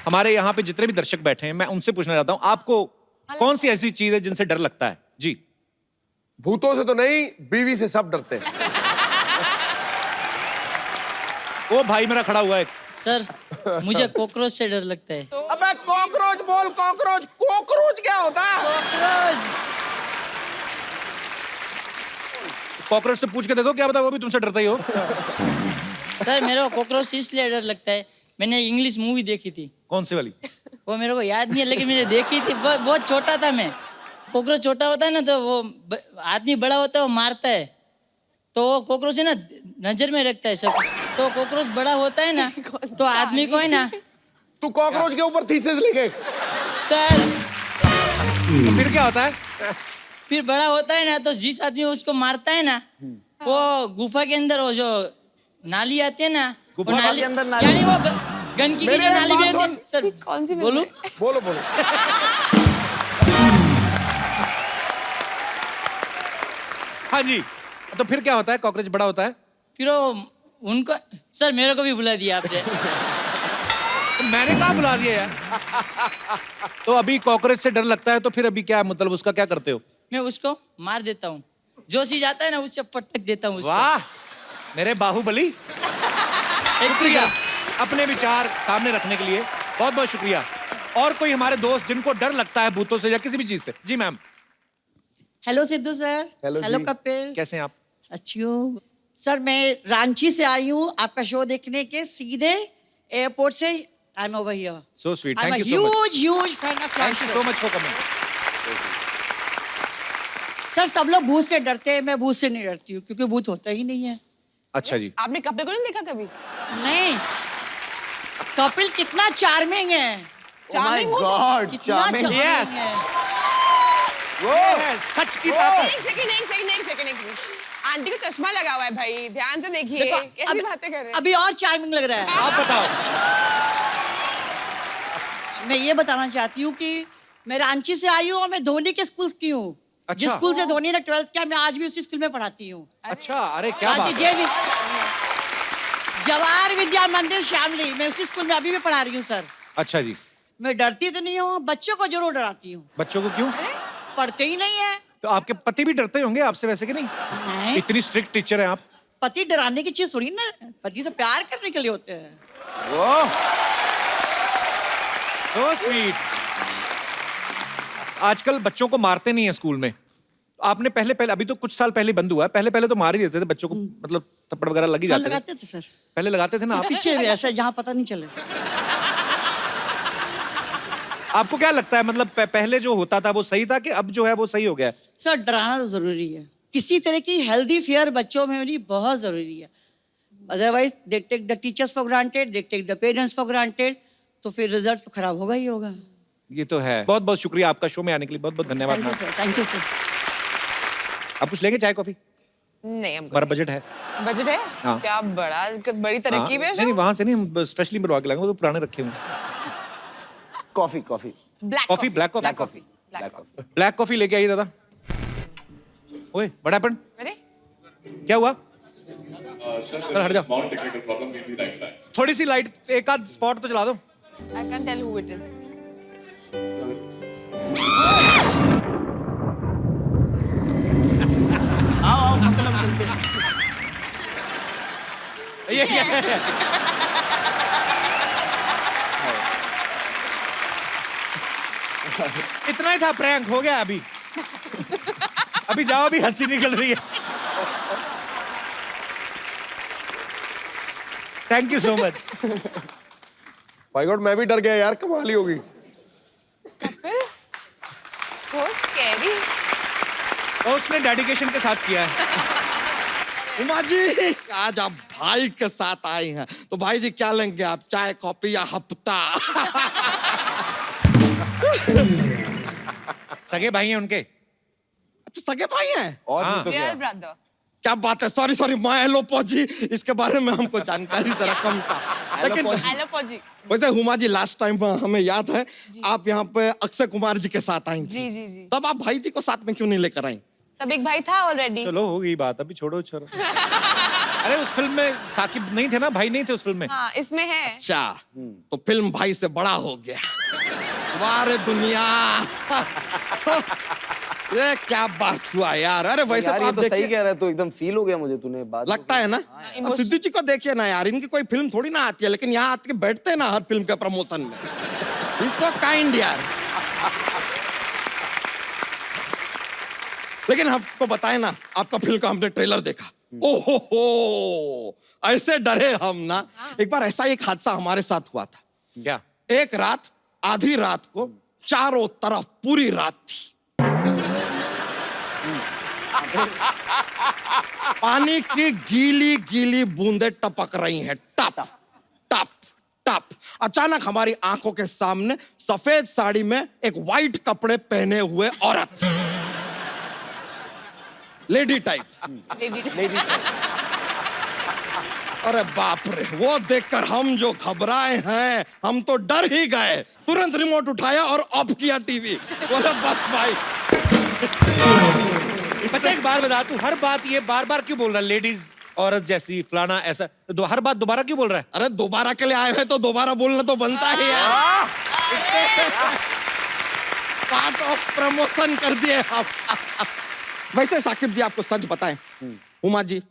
[SPEAKER 3] हमारे यहाँ पे जितने भी दर्शक बैठे हैं, मैं उनसे पूछना चाहता हूँ, आपको कौन सी ऐसी चीज है जिनसे डर लगता है? जी।
[SPEAKER 4] भूतों से तो नहीं, बीवी से सब डरते हैं।
[SPEAKER 3] वो भाई मेरा खड़ा हुआ है।
[SPEAKER 6] सर मुझे कॉकरोच से डर लगता है।
[SPEAKER 4] अबे कॉकरोच बोल, कॉकरोच। कॉकरोच क्या होता है?
[SPEAKER 3] कॉकरोच से पूछ के देखो, क्या पता वो भी तुमसे डरता ही हो।
[SPEAKER 6] सर मेरे को कॉकरोच इसलिए डर लगता है, मैंने इंग्लिश मूवी देखी थी।
[SPEAKER 3] कौन सी वाली?
[SPEAKER 6] वो मेरे को याद नहीं है, लेकिन मैंने देखी थी। बहुत छोटा था मैं। कॉकरोच छोटा होता है ना, तो वो आदमी बड़ा होता है, वो मारता है, तो वो कॉकरोच है ना नजर में रखता है सब। तो कॉकरोच बड़ा होता है ना, तो आदमी को है ना।
[SPEAKER 4] तू कॉकरोच के ऊपर थीसिस लिखे।
[SPEAKER 6] सर
[SPEAKER 3] तो फिर क्या होता है?
[SPEAKER 6] फिर बड़ा होता है ना, तो जिस आदमी उसको मारता है ना, वो गुफा के अंदर वो जो नाली आती है ना,
[SPEAKER 3] गुफा
[SPEAKER 6] वो
[SPEAKER 10] के अंदर नाली?
[SPEAKER 6] यानी वो गंदगी की जो नाली भी आती है। सर
[SPEAKER 9] कौन सी
[SPEAKER 6] बोलूं?
[SPEAKER 4] बोलो बोलो।
[SPEAKER 3] हाँ जी। तो फिर क्या होता है? कॉकरोच बड़ा होता है,
[SPEAKER 6] फिर वो उनको, सर मेरे को भी बुला दिया आपने।
[SPEAKER 3] तो मैंने कहा बुला दिया यार। तो अभी कॉकरोच से डर लगता है, तो फिर अभी क्या मतलब उसका क्या करते हो?
[SPEAKER 6] मैं उसको मार देता हूँ, जो चीज आता है ना उससे पटक देता हूँ उसको।
[SPEAKER 3] वाह मेरे बाहुबली, शुक्रिया अपने विचार सामने रखने के लिए, बहुत बहुत शुक्रिया। और कोई हमारे दोस्त जिनको डर लगता है भूतों से या किसी भी चीज से? जी ma'am.
[SPEAKER 11] Hello Sidhu sir.
[SPEAKER 4] Hello
[SPEAKER 11] hello
[SPEAKER 4] जी।
[SPEAKER 11] कपिल।
[SPEAKER 3] कैसे हैं आप?
[SPEAKER 11] अच्छी हूँ सर। मैं रांची से आई हूँ आपका शो देखने के, सीधे एयरपोर्ट से। I am over here.
[SPEAKER 3] So sweet,
[SPEAKER 11] I am
[SPEAKER 3] thank you so much.
[SPEAKER 11] Huge fan of
[SPEAKER 3] thank you so much for coming.
[SPEAKER 11] Sir सब लोग भूत से डरते हैं, मैं भूत से नहीं डरती हूँ, क्योंकि भूत होता ही नहीं है।
[SPEAKER 3] अच्छा जी।
[SPEAKER 9] आपने कपिल को नहीं देखा कभी?
[SPEAKER 11] नहीं, कपिल कितना चार्मिंग है।
[SPEAKER 9] Charming हो तो-
[SPEAKER 10] गॉड,
[SPEAKER 11] कितना
[SPEAKER 10] charming।
[SPEAKER 11] charming
[SPEAKER 3] Yes.
[SPEAKER 11] है।
[SPEAKER 3] ये है सच की बात है।
[SPEAKER 9] एक सेकंड। आंटी को चश्मा लगा हुआ है भाई, ध्यान से देखिए।
[SPEAKER 11] देखो,
[SPEAKER 9] कैसी बातें कर रहे हैं?
[SPEAKER 11] अभी और चार्मिंग लग रहा है।
[SPEAKER 3] आप बताओ।
[SPEAKER 11] मैं ये बताना चाहती हूँ कि मैं रांची से आई हूँ और मैं धोनी के स्कूल की हूँ।
[SPEAKER 3] अच्छा।
[SPEAKER 11] जिस स्कूल से धोनी ने 12th किया, मैं आज भी उसी स्कूल में पढ़ाती हूँ।
[SPEAKER 3] अच्छा, अरे क्या
[SPEAKER 11] रांची
[SPEAKER 3] बात है।
[SPEAKER 11] जवाहर विद्या मंदिर श्यामली, मैं उसी स्कूल में अभी भी पढ़ा रही हूँ सर।
[SPEAKER 3] अच्छा जी।
[SPEAKER 11] मैं डरती तो नहीं हूँ, बच्चों को जरूर डराती हूँ।
[SPEAKER 3] बच्चों को क्यों?
[SPEAKER 11] पढ़ते ही नहीं है।
[SPEAKER 3] तो आपके पति भी डरते होंगे आपसे वैसे कि नहीं?
[SPEAKER 11] नहीं,
[SPEAKER 3] इतनी स्ट्रिक्ट टीचर हैं आप।
[SPEAKER 11] पति डराने की चीज थोड़ी ना, पति तो प्यार करने के लिए होते हैं।
[SPEAKER 3] So sweet. आजकल बच्चों को मारते नहीं है स्कूल में। आपने पहले अभी तो कुछ साल पहले बंद हुआ है, पहले तो मार ही देते थे बच्चों को, मतलब थप्पड़ वगैरह लगी जाते थे।
[SPEAKER 11] लगाते थे सर,
[SPEAKER 3] पहले लगाते थे ना आप?
[SPEAKER 11] पीछे भी ऐसा जहाँ पता नहीं चले।
[SPEAKER 3] आपको क्या लगता है, मतलब पहले जो होता था वो सही था कि अब जो है वो सही हो गया है?
[SPEAKER 11] सर डराना तो जरूरी है, किसी तरह की हेल्दी फियर बच्चों में होनी बहुत जरूरी है। Otherwise they take the teachers for granted, they take the parents for granted, तो फिर रिजल्ट तो खराब होगा ही होगा।
[SPEAKER 3] ये तो है। बहुत बहुत शुक्रिया आपका शो में आने के लिए, बहुत बहुत धन्यवाद।
[SPEAKER 11] Thank you sir, thank you sir.
[SPEAKER 3] आप कुछ लेंगे चाय कॉफी?
[SPEAKER 9] नहीं हमको
[SPEAKER 3] हमारा बजट है।
[SPEAKER 9] बजट है?
[SPEAKER 3] हाँ।
[SPEAKER 9] क्या बड़ी तरक्की में है
[SPEAKER 3] नहीं नहीं, वहां से नहीं, हम स्पेशली बनवा के लाएंगे, वो तो पुराने रखे हुए हैं।
[SPEAKER 10] Coffee
[SPEAKER 9] black
[SPEAKER 3] coffee, black coffee,
[SPEAKER 10] black coffee.
[SPEAKER 3] Black coffee लेके आइए दादा। ओए व्हाट हैपेंड?
[SPEAKER 9] अरे
[SPEAKER 3] क्या हुआ? हट जाओ, थोड़ी सी लाइट, एक आध स्पॉट तो चला दो।
[SPEAKER 9] I can tell who it is.
[SPEAKER 3] ये क्या है? इतना ही था, प्रैंक हो गया। अभी अभी जाओ, अभी हंसी निकल रही है। Thank you so much.
[SPEAKER 4] My God, मैं भी डर गया यार, कमाल ही होगी।
[SPEAKER 9] सो स्कैरी।
[SPEAKER 3] और उसने डेडिकेशन के साथ किया है।
[SPEAKER 1] उमा जी, आज आप भाई के साथ आई हैं, तो भाई जी क्या लेंगे आप, चाय कॉफी या हफ्ता?
[SPEAKER 3] सगे भाई हैं उनके।
[SPEAKER 1] अच्छा, सगे भाई हैं?
[SPEAKER 4] और
[SPEAKER 3] हाँ।
[SPEAKER 4] नहीं तो क्या?
[SPEAKER 9] Real brother.
[SPEAKER 1] क्या बात है, सॉरी माय एलोपॉजी, इसके बारे में हमको जानकारी जरा कम था। लेकिन
[SPEAKER 9] एलोपॉजी।
[SPEAKER 1] वैसे हुमा जी, लास्ट टाइम हमें याद है आप यहाँ पे अक्षय कुमार जी के साथ आई थी।
[SPEAKER 9] जी।
[SPEAKER 1] तब आप भाई जी को साथ में क्यों नहीं लेकर आई?
[SPEAKER 9] तब एक भाई था ऑलरेडी।
[SPEAKER 3] चलो हो गई बात, अभी छोड़ो छोड़ो। अरे उस फिल्म में साकिब नहीं थे ना, भाई नहीं थे उस फिल्म में।
[SPEAKER 9] हाँ, इसमें है।
[SPEAKER 1] अच्छा, तो फिल्म भाई से बड़ा हो गया। वाह रे दुनिया। ये क्या बात हुआ यार। अरे वैसे
[SPEAKER 10] यार
[SPEAKER 1] तो
[SPEAKER 10] ये
[SPEAKER 1] आप
[SPEAKER 10] तो सही
[SPEAKER 1] देखिए,
[SPEAKER 10] कह रहा है, तो एकदम फील हो गया मुझे, तूने बात
[SPEAKER 1] लगता है ना। अब सिद्धू जी को देखिए ना यार, इनकी कोई फिल्म थोड़ी ना आती है, लेकिन यहाँ आके बैठते हैं ना हर फिल्म के प्रमोशन में। He's so kind यार। लेकिन आपको बताए ना, आपका फिल्म का हमने ट्रेलर देखा, ओहो ऐसे डरे हम ना। एक बार ऐसा एक हादसा हमारे साथ हुआ था।
[SPEAKER 3] क्या?
[SPEAKER 1] एक रात, आधी रात को चारों तरफ पूरी रात थी, पानी की गीली गीली बूंदें टपक रही हैं, टप टप टप। अचानक हमारी आंखों के सामने सफेद साड़ी में एक वाइट कपड़े पहने हुए औरत, लेडी टाइप। अरे बाप रे, वो देखकर हम जो घबराए हैं, हम तो डर ही गए। तुरंत रिमोट उठाया और ऑफ किया टीवी। बोला बस भाई।
[SPEAKER 3] बच्चा एक बार बता, तू हर बात ये बार बार क्यों बोल रहा है? लेडीज, औरत जैसी, फलाना ऐसा, तो हर बात दोबारा क्यों बोल रहा है?
[SPEAKER 1] अरे दोबारा के लिए आए हैं तो दोबारा बोलना तो बनता है यार। पार्ट ऑफ प्रमोशन कर दिए हम। वैसे साकिब जी, आपको सच बताएं, उमा जी,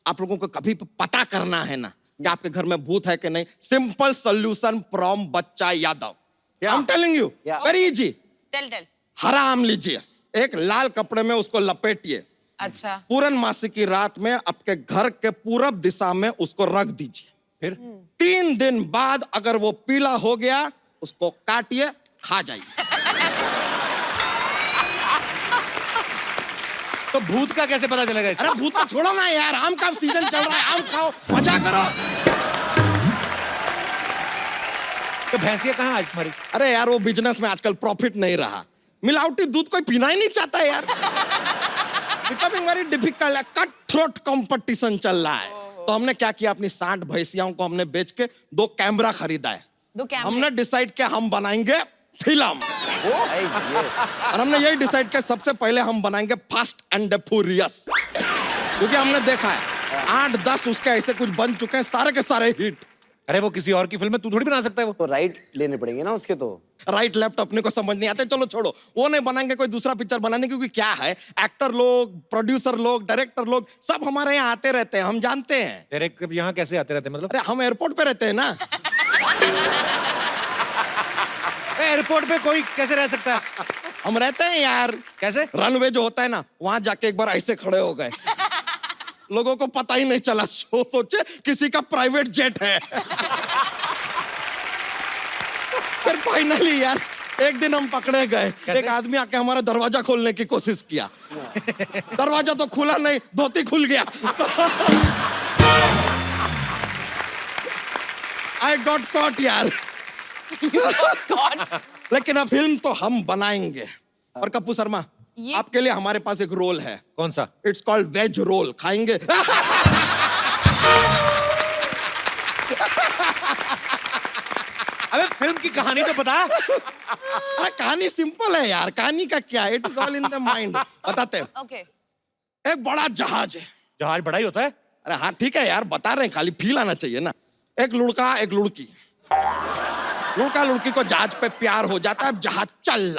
[SPEAKER 1] आप लोगों को कभी पता करना है ना कि आपके घर में भूत है कि नहीं, simple solution from Bachcha Yadav. I am telling you, very easy.
[SPEAKER 9] Tell.
[SPEAKER 1] हरा आम लीजिए, एक लाल कपड़े में उसको लपेटिए,
[SPEAKER 9] अच्छा।
[SPEAKER 1] पूर्णमासी की रात में आपके घर के पूरब दिशा में उसको रख दीजिए।
[SPEAKER 3] फिर
[SPEAKER 1] 3 दिन बाद अगर वो पीला हो गया, उसको काटिए, खा जाइए।
[SPEAKER 3] तो भूत का कैसे पता चलेगा इससे?
[SPEAKER 1] अरे भूत को छोड़ो ना यार, आम का सीजन चल रहा है, आम खाओ, मजा करो।
[SPEAKER 3] तो भैंसिया कहाँ आज तुम्हारी?
[SPEAKER 1] अरे यार, वो बिजनेस में आजकल प्रॉफिट नहीं रहा, मिलावटी दूध कोई पीना ही नहीं चाहता है यार। बिकमिंग वेरी डिफिकल्ट है, कट थ्रोट कंपटीशन चल रहा है। तो हमने क्या किया, अपनी 60 भैंसियों को हमने बेच के 2 कैमरा खरीदा है। हमने डिसाइड किया हम बनाएंगे फिल्म, और हमने यही डिसाइड किया सबसे पहले हम बनाएंगे फास्ट एंड फ्यूरियस, क्योंकि हमने देखा है 8-10 उसके ऐसे कुछ बन चुके हैं, सारे के सारे हिट।
[SPEAKER 3] अरे वो किसी और की फिल्म है, तू थोड़ी बना सकता है वो।
[SPEAKER 10] तो राइट लेने पड़ेंगे ना उसके। तो
[SPEAKER 1] राइट लेफ्ट अपने को समझ नहीं आते, चलो छोड़ो, वो नहीं बनाएंगे, कोई दूसरा पिक्चर बनाने, क्योंकि क्या है, एक्टर लोग, प्रोड्यूसर लोग, डायरेक्टर लोग सब हमारे यहाँ आते रहते हैं, हम जानते हैं।
[SPEAKER 3] डायरेक्टर यहाँ कैसे आते रहते हैं मतलब?
[SPEAKER 1] अरे हम एयरपोर्ट पे रहते हैं ना।
[SPEAKER 3] एयरपोर्ट पे कोई कैसे रह सकता है?
[SPEAKER 1] हम रहते हैं यार।
[SPEAKER 3] कैसे?
[SPEAKER 1] रनवे जो होता है ना, वहां जाके एक बार ऐसे खड़े हो गए, लोगों को पता ही नहीं चला, सोचे किसी का प्राइवेट जेट है। फिर फाइनली यार एक दिन हम पकड़े गए, एक आदमी आके हमारा दरवाजा खोलने की कोशिश किया, दरवाजा तो खुला नहीं, धोती खुल गया। आई गॉट कॉट यार। लेकिन अब फिल्म तो हम बनाएंगे। और कप्पू शर्मा, आपके लिए हमारे पास एक रोल है।
[SPEAKER 3] कौन सा?
[SPEAKER 1] It's called veg roll. खाएंगे?
[SPEAKER 3] अबे फिल्म की कहानी तो बता।
[SPEAKER 1] अरे कहानी सिंपल है यार, कहानी का क्या है, it is all in the mind. बताते हैं।
[SPEAKER 9] ओके।
[SPEAKER 1] एक बड़ा जहाज है।
[SPEAKER 3] जहाज बड़ा ही होता है?
[SPEAKER 1] अरे हाँ ठीक है यार, बता रहे हैं, खाली फील आना चाहिए ना। एक लड़का एक लड़की, लड़का लड़की को जहाज पे प्यार हो जाता है, जहाज चल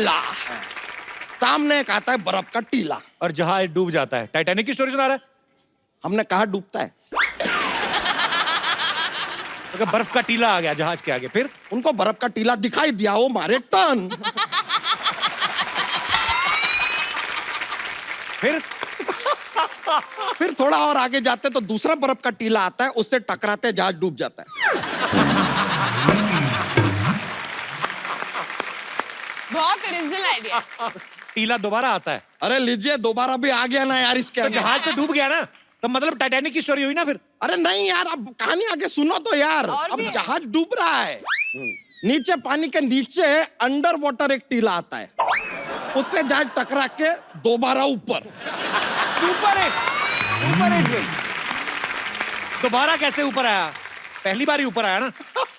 [SPEAKER 1] रहा। सामने एक आता है बर्फ का टीला
[SPEAKER 3] और जहाज डूब जाता है। टाइटैनिक की स्टोरी सुना रहा है?
[SPEAKER 1] हमने कहा डूबता है,
[SPEAKER 3] तो बर्फ का टीला आ गया जहाज के आगे, फिर
[SPEAKER 1] उनको बर्फ का टीला दिखाई दिया, वो मारे टर्न। फिर थोड़ा और आगे जाते तो दूसरा बर्फ का टीला आता है, उससे टकराते जहाज डूब जाता है।
[SPEAKER 9] बहुत ओरिजिनल आइडिया।
[SPEAKER 3] टीला दोबारा आता है।
[SPEAKER 1] अरे लीजिए, दोबारा भी आ गया ना यार इसके
[SPEAKER 3] तो
[SPEAKER 1] अंदर।
[SPEAKER 3] जहाज तो डूब गया ना, तो मतलब टाइटैनिक की स्टोरी हुई ना फिर?
[SPEAKER 1] अरे नहीं यार, अब कहानी आगे सुनो तो यार।
[SPEAKER 9] और
[SPEAKER 1] अब
[SPEAKER 9] भी है।
[SPEAKER 1] जहाज डूब रहा है, नीचे पानी के नीचे अंडर वाटर एक टीला आता है, उससे जहाज टकरा के दोबारा ऊपर।
[SPEAKER 3] Super hit. दोबारा कैसे ऊपर आया? पहली बार ही ऊपर आया ना।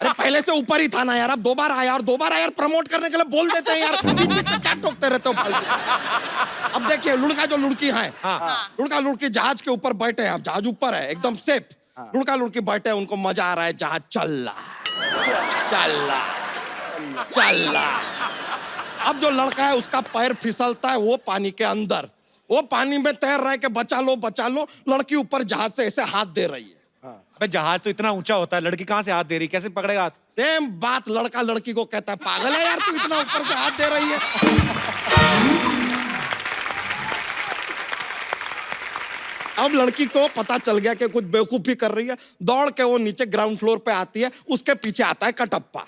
[SPEAKER 1] अरे पहले से ऊपर ही था ना यार, अब दोबारा आया, और दोबारा यार प्रमोट करने के लिए बोल देते हैं यार, बीच बीच में क्या टोकते रहते हो फालतू। अब देखिए, लड़का जो लड़की है, लड़का लड़की जहाज के ऊपर बैठे हैं, अब जहाज ऊपर है एकदम सेफ, लड़का लड़की बैठे हैं, उनको मजा आ रहा है, जहाज चल रहा। अब जो लड़का है उसका पैर फिसलता है, वो पानी के अंदर, वो पानी में तैर रहा है कि बचा लो, लड़की ऊपर जहाज से ऐसे हाथ दे रही है।
[SPEAKER 3] अबे जहाज तो इतना ऊंचा होता है, लड़की कहाँ से हाथ दे रही, कैसे पकड़ेगा हाथ?
[SPEAKER 1] सेम बात लड़का लड़की को कहता है, पागल है यार तू, इतना ऊपर से हाथ दे रही है। अब लड़की को पता चल गया कि कुछ बेवकूफी कर रही है, दौड़ के वो नीचे ग्राउंड फ्लोर पे आती है, उसके पीछे आता है कटप्पा।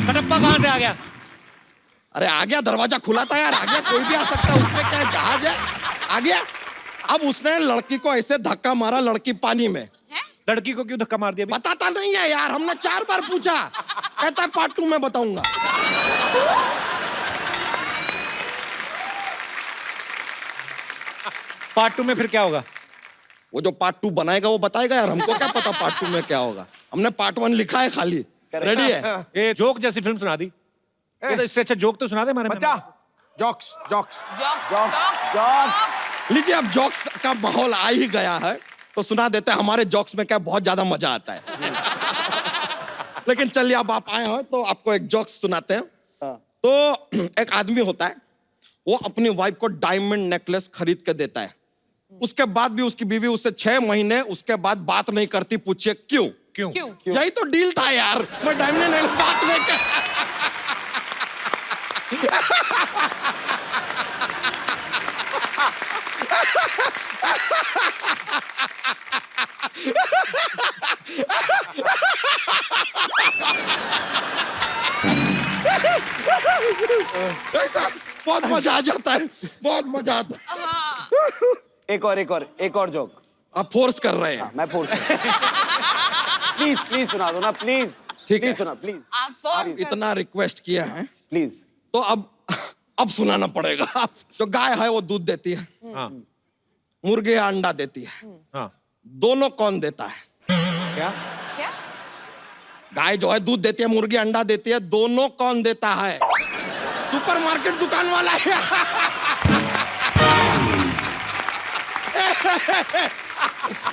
[SPEAKER 3] कटप्पा कहाँ से आ गया?
[SPEAKER 1] अरे आ गया, दरवाजा खुला था यार, आ गया, कोई भी आ सकता है, उसमें क्या है, जहाज है, आ गया। अब उसने लड़की को ऐसे धक्का मारा, लड़की पानी में।
[SPEAKER 3] लड़की को क्यों धक्का मार दिया?
[SPEAKER 1] बताता नहीं है यार, हमने 4 बार पूछा, कहता है पार्ट 2 में बताऊंगा।
[SPEAKER 3] पार्ट 2 में फिर क्या होगा?
[SPEAKER 1] वो जो पार्ट 2 बनाएगा वो बताएगा यार, हमको क्या पता पार्ट 2 में क्या होगा, हमने पार्ट 1 लिखा है खाली। रेडी है?
[SPEAKER 3] ये जोक जैसी फिल्म सुना दी। ये तो इससे अच्छा जोक तो सुना दे हमारे।
[SPEAKER 4] बच्चा, जॉक्स।
[SPEAKER 1] लीजिए, अब जॉक्स का माहौल आ ही गया है तो सुना देते हैं। हमारे जॉक्स में क्या बहुत ज्यादा मजा आता है। लेकिन चलिए, अब आप आए हो तो आपको एक जॉक्स सुनाते हैं। तो एक आदमी होता है, वो अपनी वाइफ को डायमंड नेकलेस खरीद के देता है, उसके बाद भी उसकी बीवी उससे 6 महीने उसके बाद बात नहीं करती। पूछिए क्यों? यही तो डील था यार, मैं डायमंड नेकलेस बात नहीं कर। ऐसा बहुत मजा आ जाता है, बहुत मजा आता है।
[SPEAKER 10] एक और जोक।
[SPEAKER 1] आप फोर्स कर रहे हैं।
[SPEAKER 10] मैं फोर्स प्लीज सुना दो ना, प्लीज।
[SPEAKER 1] ठीक है,
[SPEAKER 10] सुना प्लीज।
[SPEAKER 1] आप इतना रिक्वेस्ट किया है
[SPEAKER 10] प्लीज।
[SPEAKER 1] तो अब सुनाना पड़ेगा। जो गाय है वो दूध देती है,
[SPEAKER 3] हाँ।
[SPEAKER 1] मुर्गी अंडा देती है,
[SPEAKER 3] हाँ।
[SPEAKER 1] दोनों कौन देता है?
[SPEAKER 3] क्या?
[SPEAKER 1] गाय जो है दूध देती है, मुर्गी अंडा देती है, दोनों कौन देता है? सुपरमार्केट दुकान वाला है।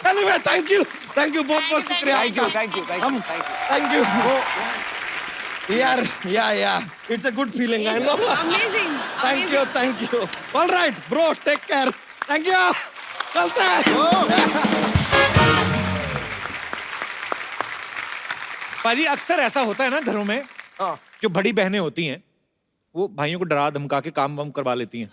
[SPEAKER 1] Anyway, thank you बहुत बहुत शुक्रिया।
[SPEAKER 10] Thank you.
[SPEAKER 1] Yeah, it's a good feeling, I know.
[SPEAKER 9] Amazing.
[SPEAKER 1] Thank you. All right, bro, take care. Thank you. चलते हैं।
[SPEAKER 3] पाजी अक्सर ऐसा होता है ना घरों में,
[SPEAKER 4] हाँ।
[SPEAKER 3] जो बड़ी बहनें होती हैं वो भाइयों को डरा धमका के काम वाम करवा लेती हैं।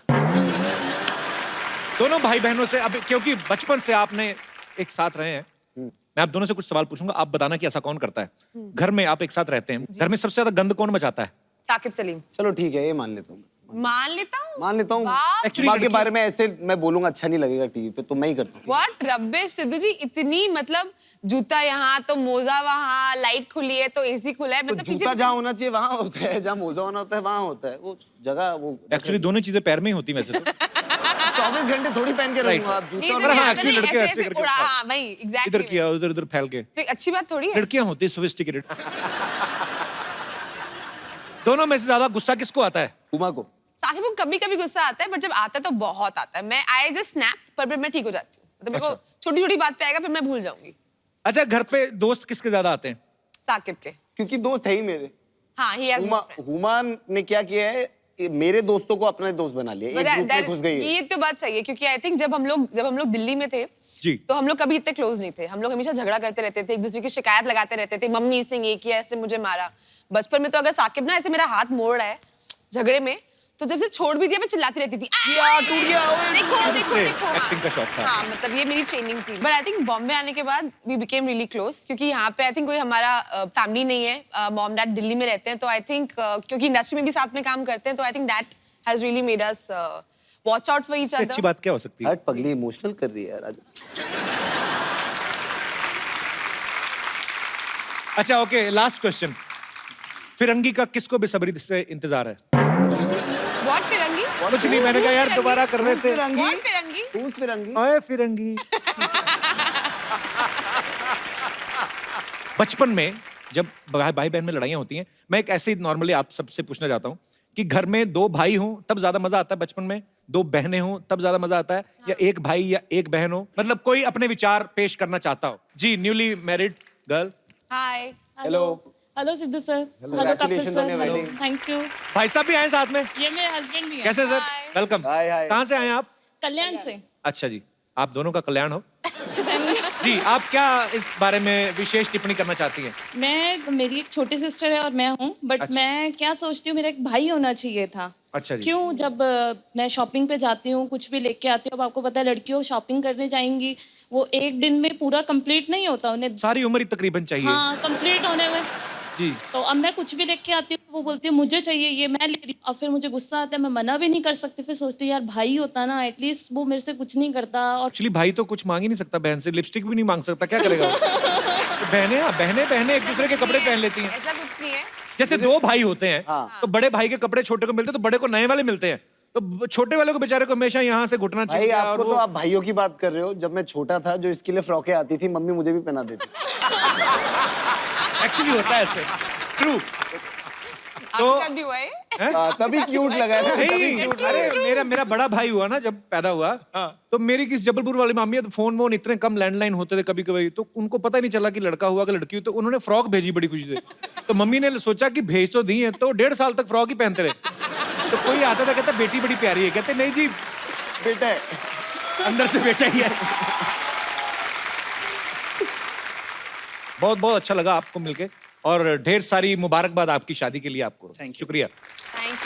[SPEAKER 3] दोनों भाई बहनों से, अब क्योंकि बचपन से आपने एक साथ रहे हैं, मैं आप दोनों से कुछ सवाल पूछूंगा, आप बताना कि ऐसा कौन करता है। घर में आप एक साथ रहते हैं, घर में सबसे ज्यादा गंद कौन मचाता है?
[SPEAKER 9] साकिब सलीम।
[SPEAKER 10] चलो ठीक है, ये मान लेता हूँ।
[SPEAKER 9] मान लेता हूँ।
[SPEAKER 10] मान लेता हूँ।
[SPEAKER 3] Actually,
[SPEAKER 10] माँ के
[SPEAKER 3] लड़की-
[SPEAKER 10] बारे में ऐसे मैं बोलूंगा अच्छा नहीं लगेगा टीवी पे, तो मैं ही करता हूँ।
[SPEAKER 9] व्हाट रबिश सिद्धू जी, इतनी मतलब जूता यहाँ तो मोजा वहाँ, लाइट खुली है तो एसी खुला है,
[SPEAKER 10] तो
[SPEAKER 9] मतलब
[SPEAKER 10] जूता जहाँ होना चाहिए वहाँ होता है, जहाँ मोजा होना होता है वहाँ होता है, वो जगह वो
[SPEAKER 3] एक्चुअली दोनों चीजें पैर में ही होती वैसे तो।
[SPEAKER 10] 24 घंटे थोड़ी पहन के रहूंगा आप
[SPEAKER 9] नहीं,
[SPEAKER 10] जूता।
[SPEAKER 9] तो
[SPEAKER 3] हाँ,
[SPEAKER 9] यहाँ पे
[SPEAKER 3] actually
[SPEAKER 9] नहीं,
[SPEAKER 3] लड़के
[SPEAKER 9] ऐसे
[SPEAKER 3] ऐसे
[SPEAKER 9] ऐसे
[SPEAKER 3] करके
[SPEAKER 9] उड़ा,
[SPEAKER 3] उड़ा।
[SPEAKER 9] हाँ वही
[SPEAKER 3] इधर
[SPEAKER 9] एग्जैक्टली।
[SPEAKER 3] किया उधर उधर फैल के।
[SPEAKER 9] तो एक अच्छी बात थोड़ी है।
[SPEAKER 3] लड़कियां होती है सोफिस्टिकेटेड। दोनों में से ज्यादा गुस्सा किसको आता है?
[SPEAKER 10] उमा को।
[SPEAKER 9] साकिब को कभी कभी गुस्सा आता है, बट जब आता है तो बहुत आता है। मैं आई जस्ट स्नैप, पर मैं ठीक हो जाती हूँ। मतलब मेरे को छोटी छोटी बात पे आएगा, फिर मैं भूल जाऊंगी।
[SPEAKER 3] अच्छा, घर पे दोस्त किसके ज्यादा आते हैं?
[SPEAKER 9] साकिब के।
[SPEAKER 10] क्योंकि दोस्त है ही मेरे।
[SPEAKER 9] हाँ, he has more friends.
[SPEAKER 10] Huma ने क्या किया है, ये मेरे दोस्तों को अपना दोस्त बना लिया,
[SPEAKER 9] But
[SPEAKER 10] एक ग्रुप में
[SPEAKER 9] that-
[SPEAKER 10] घुस गई है।
[SPEAKER 9] ये तो बात सही है, क्योंकि आई थिंक जब हम लोग दिल्ली में थे
[SPEAKER 3] जी।
[SPEAKER 9] तो हम लोग कभी इतने क्लोज नहीं थे। हम लोग हमेशा झगड़ा करते रहते थे, एक दूसरे की शिकायत लगाते रहते थे, मम्मी इसने ये किया, इसने मुझे मारा। बचपन में तो अगर साकिब ना ऐसे मेरा हाथ मोड़ रहा है झगड़े में, तो जब से छोड़ भी दिया मैं चिल्लाती रहती थी, टूट गया, देखो देखो देखो।
[SPEAKER 3] Acting का शौक था।
[SPEAKER 9] हाँ, मतलब ये मेरी ट्रेनिंग थी। बट आई थिंक बॉम्बे आने के बाद वी बिकेम रियली क्लोज, क्योंकि यहाँ पे आई थिंक कोई हमारा फैमिली नहीं है। मॉम डैड दिल्ली में रहते हैं, तो आई थिंक क्योंकि इंडस्ट्री में भी साथ में काम करते हैं, तो I think that has really made us watch out for each
[SPEAKER 3] इससे अच्छी
[SPEAKER 9] अदर।
[SPEAKER 3] बात क्या हो सकती है?
[SPEAKER 10] हट पगली, इमोशनल कर रही है यार आज।
[SPEAKER 3] अच्छा ओके, लास्ट क्वेश्चन। फिरंगी का किसको बेसब्री से इंतजार है?
[SPEAKER 9] व्हाट फिरंगी?
[SPEAKER 3] कुछ नहीं, मैंने कहा यार दोबारा कर रहे थे।
[SPEAKER 10] फिरंगी?
[SPEAKER 9] व्हाट फिरंगी?
[SPEAKER 10] Who's फिरंगी?
[SPEAKER 3] ओए फिरंगी। बचपन में जब भाई बहन में लड़ाइयाँ होती हैं, मैं एक ऐसे ही नॉर्मली आप सबसे पूछना चाहता हूँ कि घर में दो भाई हों तब ज्यादा मजा आता है बचपन में, दो बहनें हों तब ज्यादा मजा आता है, या एक भाई या एक बहन हो? मतलब कोई अपने विचार पेश करना चाहता हो। जी, newly married girl.
[SPEAKER 9] Hi.
[SPEAKER 10] Hello.
[SPEAKER 8] Hello Sidhu sir.
[SPEAKER 10] Congratulations on your wedding.
[SPEAKER 8] Thank you.
[SPEAKER 3] भाई साहब भी आए साथ में?
[SPEAKER 8] ये मेरे हस्बैंड भी हैं।
[SPEAKER 3] कैसे सर? वेलकम।
[SPEAKER 10] हाय, हाय।
[SPEAKER 3] कहाँ से आए आप?
[SPEAKER 8] कल्याण से।
[SPEAKER 3] अच्छा जी, आप दोनों का कल्याण हो। जी, आप क्या इस बारे में विशेष टिप्पणी करना चाहती हैं?
[SPEAKER 8] मेरी एक छोटी सिस्टर है और मैं हूँ, बट
[SPEAKER 3] अच्छा।
[SPEAKER 8] मैं क्या सोचती हूँ, मेरा एक भाई होना चाहिए था।
[SPEAKER 3] अच्छा जी।
[SPEAKER 8] क्यों? जब मैं शॉपिंग पे जाती हूँ, कुछ भी लेके आती हूँ, अब आपको पता है लड़कियों शॉपिंग करने जाएंगी, वो एक दिन में पूरा कंप्लीट नहीं होता, उन्हें
[SPEAKER 3] सारी उम्र ही तकरीबन चाहिए।
[SPEAKER 8] हाँ कंप्लीट होने में।
[SPEAKER 3] जी।
[SPEAKER 8] तो अब मैं कुछ भी लेके आती हूँ, वो बोलती है मुझे चाहिए ये, मैं ले रही हूँ। और फिर मुझे गुस्सा आता है, मैं मना भी नहीं कर सकती। फिर सोचती हूँ यार भाई होता ना, एटलीस्ट वो मेरे से कुछ नहीं करता। और
[SPEAKER 3] एक्चुअली भाई तो कुछ मांग ही नहीं सकता बहन से, लिपस्टिक भी नहीं मांग सकता, क्या करेगा वो? तो बहनें एक दूसरे के कपड़े पहन लेती हैं।
[SPEAKER 9] ऐसा कुछ नहीं है।
[SPEAKER 3] जैसे दो भाई होते हैं
[SPEAKER 10] हाँ।
[SPEAKER 3] तो बड़े भाई के कपड़े छोटे को मिलते हैं, तो बड़े को नए वाले मिलते हैं, तो छोटे वाले को बेचारे को हमेशा यहाँ से घुटना
[SPEAKER 10] भाई
[SPEAKER 3] चाहिए।
[SPEAKER 10] आपको
[SPEAKER 3] और
[SPEAKER 10] तो
[SPEAKER 3] वो
[SPEAKER 10] आप भाइयों की बात कर रहे हो। जब मैं छोटा था, जो इसके लिए फ्रॉकें आती थी, मम्मी मुझे भी पहना देती।
[SPEAKER 3] एक्चुअली होता है ऐसे। ट्रू।
[SPEAKER 9] आपके साथ भी हुआ है?
[SPEAKER 10] तभी क्यूट लगा है ना, तभी
[SPEAKER 3] नहीं,
[SPEAKER 10] cute
[SPEAKER 3] अरे मेरा बड़ा भाई हुआ ना जब पैदा हुआ, तो मेरी किस जबलपुर वाली मामी है, तो फोन वोन इतने कम लैंडलाइन होते थे कभी कभी, तो उनको पता ही नहीं चला कि लड़का हुआ कि लड़की हुई, तो उन्होंने फ्रॉक भेजी बड़ी खुशी से। तो मम्मी ने सोचा कि भेज तो दी है, तो 1.5 साल तक फ्रॉक ही पहनते रहे। तो कोई आता था कहता बेटी बड़ी प्यारी है, कहते नहीं जी
[SPEAKER 10] बेटा है।
[SPEAKER 3] अंदर से बेटा ही है। बहुत बहुत अच्छा लगा आपको मिलके, और ढेर सारी मुबारकबाद आपकी शादी के लिए आपको। शुक्रिया।
[SPEAKER 9] Thank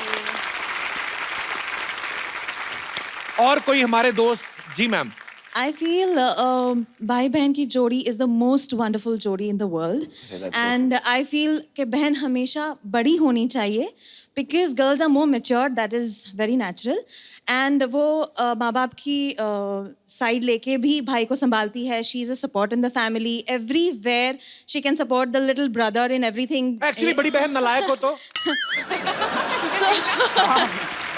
[SPEAKER 9] you.
[SPEAKER 3] और कोई हमारे दोस्त? जी मैम।
[SPEAKER 8] I feel भाई बहन की जोड़ी is the most wonderful जोड़ी in the world, and I feel कि बहन हमेशा बड़ी होनी चाहिए, because girls are more mature, that is very natural, and वो माँ बाप की साइड लेके भी भाई को संभालती है. She is a support in the family, everywhere she can support the little brother in everything.
[SPEAKER 3] Actually बड़ी बहन नालायक हो तो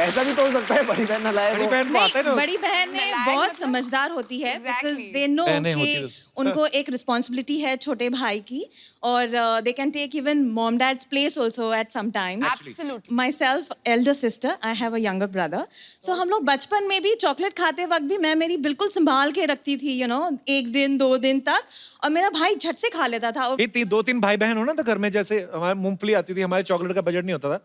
[SPEAKER 10] ऐसा भी तो हो सकता है, बड़ी बहन नालायक
[SPEAKER 3] बड़ी
[SPEAKER 10] हो।
[SPEAKER 3] बहन को आता है ना।
[SPEAKER 8] बड़ी बहन ने
[SPEAKER 9] नालायक
[SPEAKER 8] बहुत
[SPEAKER 9] मतलब?
[SPEAKER 8] समझदार होती है, because
[SPEAKER 9] Exactly.
[SPEAKER 8] they know
[SPEAKER 3] बहनें होती
[SPEAKER 8] कि
[SPEAKER 3] तो-
[SPEAKER 8] उनको एक रिस्पॉन्सिबिलिटी है छोटे भाई की, और they can take even mom dad's place also at some times.
[SPEAKER 9] Absolutely.
[SPEAKER 8] Myself, elder sister, I have a younger brother. So हम लोग बचपन में भी चॉकलेट खाते वक्त भी मैं मेरी बिल्कुल संभाल के रखती थी, you know, 1 दिन 2 दिन तक, और मेरा भाई झट से खा लेता था। और
[SPEAKER 3] ये 2-3 भाई बहन हो ना, तो घर में जैसे हमारे मूंगफली आती थी, हमारे चॉकलेट का बजट नहीं होता था,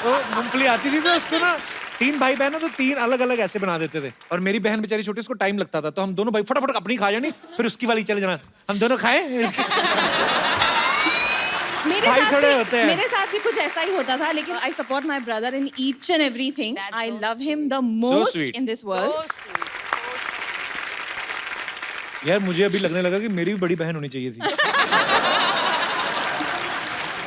[SPEAKER 3] तो मूंगफली आती थी तो उसको ना 3 भाई बहन है तो 3 अलग अलग ऐसे बना देते थे, और मेरी बहन बेचारी छोटी, उसको टाइम लगता था, तो हम दोनों भाई फटाफट अपनी खा जानी, फिर उसकी वाली चले जाना, हम दोनों खाए। भाई थोड़े होते हैं।
[SPEAKER 8] मेरे साथ भी कुछ ऐसा ही होता था, लेकिन I support my brother in each and everything.
[SPEAKER 9] That's
[SPEAKER 8] I
[SPEAKER 9] so
[SPEAKER 8] love him the most
[SPEAKER 3] sweet.
[SPEAKER 8] In this
[SPEAKER 9] So
[SPEAKER 8] world.
[SPEAKER 9] sweet.
[SPEAKER 3] यार मुझे अभी लगने लगा कि मेरी भी बड़ी बहन होनी चाहिए थी।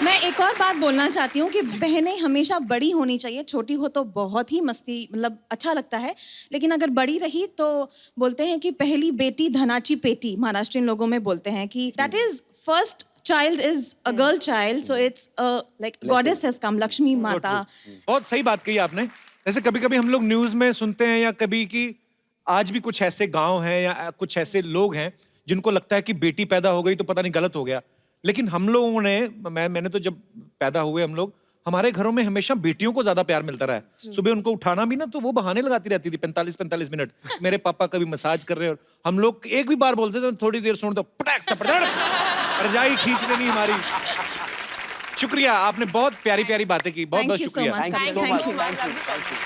[SPEAKER 8] मैं एक और बात बोलना चाहती हूँ कि बहनें हमेशा बड़ी होनी चाहिए। छोटी हो तो बहुत ही मस्ती, मतलब अच्छा लगता है, लेकिन अगर बड़ी रही तो बोलते हैं कि पहली बेटी धनाची पेटी, महाराष्ट्रियन लोगों में बोलते हैं कि that is first child is a girl child, so it's a like goddess has come, Lakshmi माता।
[SPEAKER 3] बहुत सही बात कही आपने। जैसे कभी कभी हम लोग न्यूज में सुनते हैं या कभी कि आज भी कुछ ऐसे गांव हैं या कुछ ऐसे लोग हैं जिनको लगता है कि बेटी पैदा हो गई तो पता नहीं गलत हो गया, लेकिन हम लोगों ने मैंने तो जब पैदा हुए हम लोग, हमारे घरों में हमेशा बेटियों को ज्यादा प्यार मिलता रहा है। सुबह उनको उठाना भी ना तो वो बहाने लगाती रहती थी 45-45 मिनट, मेरे पापा कभी मसाज कर रहे हैं, और हम लोग एक भी बार बोलते थे थोड़ी देर सुन तो पटक रजाई खींच लेनी हमारी। शुक्रिया, आपने बहुत प्यारी प्यारी बातें की, बहुत बहुत
[SPEAKER 8] Thank you so
[SPEAKER 3] शुक्रिया।
[SPEAKER 8] much.
[SPEAKER 10] Thank you so
[SPEAKER 8] Thank
[SPEAKER 10] much.
[SPEAKER 8] you.
[SPEAKER 10] Thank you. Thank you.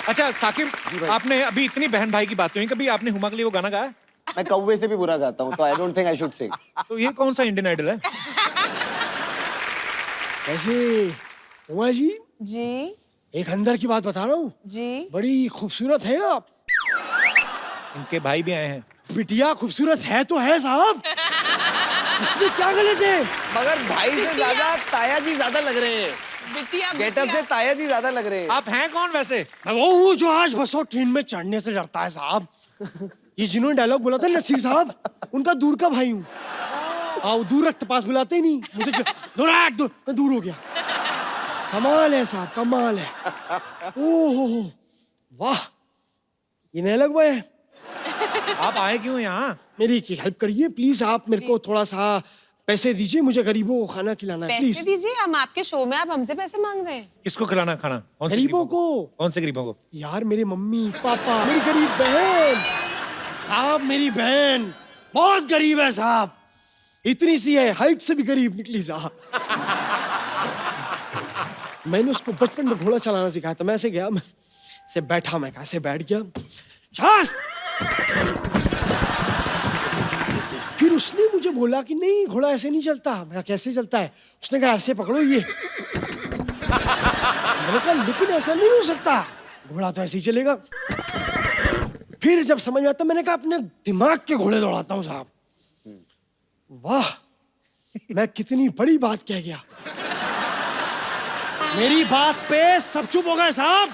[SPEAKER 3] अच्छा साकिब, आपने अभी इतनी बहन भाई की बातें हुई, कभी आपने हुमा के लिए वो गाना गाया?
[SPEAKER 10] मैं कौवे से भी बुरा गाता हूँ, तो I don't think I should सिंग।
[SPEAKER 3] तो ये कौन सा इंडियन आइडल है?
[SPEAKER 12] कैसे उमा जी,
[SPEAKER 9] जी
[SPEAKER 12] एक अंदर की बात बता रहा हूँ,
[SPEAKER 9] जी
[SPEAKER 12] बड़ी खूबसूरत है आप।
[SPEAKER 3] इनके भाई भी आए हैं।
[SPEAKER 12] बिटिया खूबसूरत है तो है साहब, इसमें क्या गलत है?
[SPEAKER 10] मगर भाई से ज्यादा ताया जी ज्यादा लग रहे हैं।
[SPEAKER 9] बिटिया
[SPEAKER 10] गेटअप से ताया जी ज्यादा लग रहे हैं।
[SPEAKER 3] आप हैं कौन वैसे?
[SPEAKER 12] मैं वो हूँ जो आज बस और ट्रेन में चढ़ने से डरता है साहब। ये जिन्होंने डायलॉग बोला था नसीर साहब, उनका दूर का भाई हूँ। आओ दूर रख, पास बुलाते ही नहीं मुझे, मैं दूर हो गया। कमाल है साहब, कमाल है। ओह वाह, ये नया लगवा है।
[SPEAKER 3] आप आए क्यों यहाँ?
[SPEAKER 12] मेरी एक हेल्प करिए प्लीज, आप मेरे को थोड़ा सा पैसे दीजिए, मुझे गरीबों को खाना खिलाना है
[SPEAKER 9] पैसे
[SPEAKER 12] प्लीज।
[SPEAKER 9] दीजिए, हम आपके शो में, आप हमसे पैसे मांग रहे हैं।
[SPEAKER 3] किसको खिलाना खाना? कौन से
[SPEAKER 12] गरीबों को।
[SPEAKER 3] कौन से गरीबों को?
[SPEAKER 12] यार मेरे मम्मी पापा, मेरी गरीब बहन साहब, मेरी बहन बहुत गरीब है साहब, इतनी सी है, हाइट से भी गरीब निकली साहब। मैंने उसको बचपन में घोड़ा चलाना सिखाया था, मैं ऐसे गया, मैं ऐसे बैठा, मैं कैसे बैठ गया, फिर उसने मुझे बोला कि नहीं घोड़ा ऐसे नहीं चलता। मैं कहा कैसे चलता है? उसने कहा ऐसे पकड़ो ये। मैंने कहा लेकिन ऐसा नहीं हो सकता, घोड़ा तो ऐसे ही चलेगा। फिर जब समझ में आता, मैंने कहा अपने दिमाग के घोड़े दौड़ाता हूँ साहब। वाह, मैं कितनी बड़ी बात कह गया। मेरी बात पे सब चुप हो गए साहब।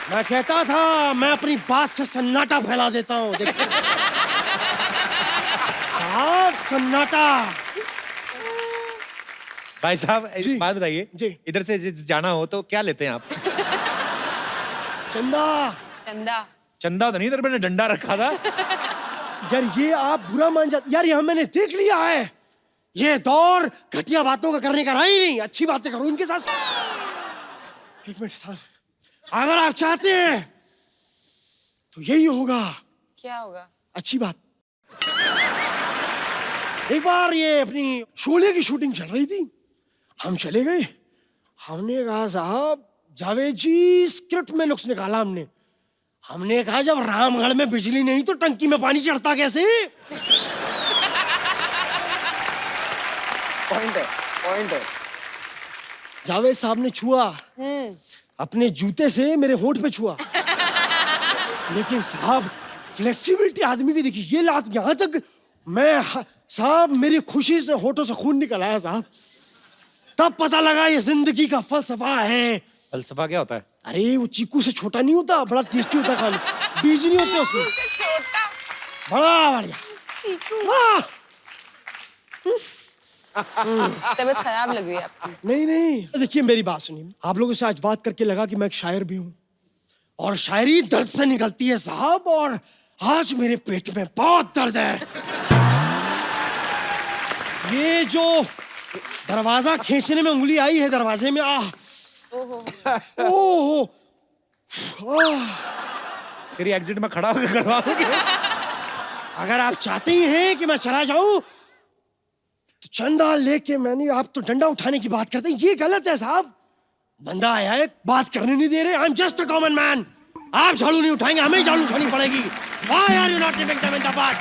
[SPEAKER 12] मैं कहता था मैं अपनी बात से सन्नाटा फैला देता हूँ, देखो साहब, सन्नाटा।
[SPEAKER 3] भाई साहब एक बात बताइए,
[SPEAKER 12] जी।
[SPEAKER 3] इधर से जाना हो तो क्या लेते हैं आप?
[SPEAKER 12] चंदा।
[SPEAKER 9] चंदा
[SPEAKER 3] चंदा तो नहीं, इधर मैंने डंडा रखा था।
[SPEAKER 12] यार ये आप बुरा मान जाते यार, ये मैंने देख लिया है, ये दौर घटिया बातों का करने का रहा ही नहीं। अच्छी बातें करो इनके साथ। एक मिनट साहब, अगर आप चाहते हैं तो यही होगा।
[SPEAKER 9] क्या होगा?
[SPEAKER 12] अच्छी बात। एक बार ये अपनी शोले की शूटिंग चल रही थी, हम चले गए। हमने कहा साहब जावेद जी, स्क्रिप्ट में नुक्स निकाला हमने कहा जब रामगढ़ में बिजली नहीं तो टंकी में पानी चढ़ता कैसे?
[SPEAKER 10] पॉइंट है, पॉइंट है।
[SPEAKER 12] जावेद साहब ने छुआ, अपने जूते से मेरे होंठ पे छुआ। लेकिन साहब फ्लेक्सिबिलिटी आदमी की देखी, ये लात यहाँ तक, मैं साहब मेरी खुशी से होठों से खून निकल आया साहब। तब पता लगा ये जिंदगी का फलसफा है।
[SPEAKER 3] फलसफा क्या होता है?
[SPEAKER 12] अरे वो चीकू से छोटा नहीं होता, बड़ा टेस्टी होता खाने, बीज नहीं होते उसमें,
[SPEAKER 9] छोटा
[SPEAKER 12] बड़ा बढ़िया
[SPEAKER 9] चीकू।
[SPEAKER 12] वाह।
[SPEAKER 9] तबीयत खराब लग रही है आपकी।
[SPEAKER 12] नहीं नहीं, देखिए मेरी बात सुनिए, आप लोगों से आज बात करके लगा कि मैं एक शायर भी हूँ, और शायरी दर्द से निकलती है साहब, और आज मेरे पेट में बहुत दर्द है। ये जो दरवाजा खींचने में उंगली आई है दरवाजे में, ओहो,
[SPEAKER 3] तेरी एग्जिट में खड़ा होकर करवा दूंगी।
[SPEAKER 12] अगर आप चाहते ही हैं कि मैं चला जाऊं तो चंदा लेके, मैंने, आप तो डंडा उठाने की बात करते हैं, ये गलत है साहब। बंदा आया है, बात करने नहीं दे रहे। I am just a common man. आप झाड़ू नहीं उठाएंगे, हमें ही झाड़ू उठानी पड़ेगी। Why are you not giving them in the butt?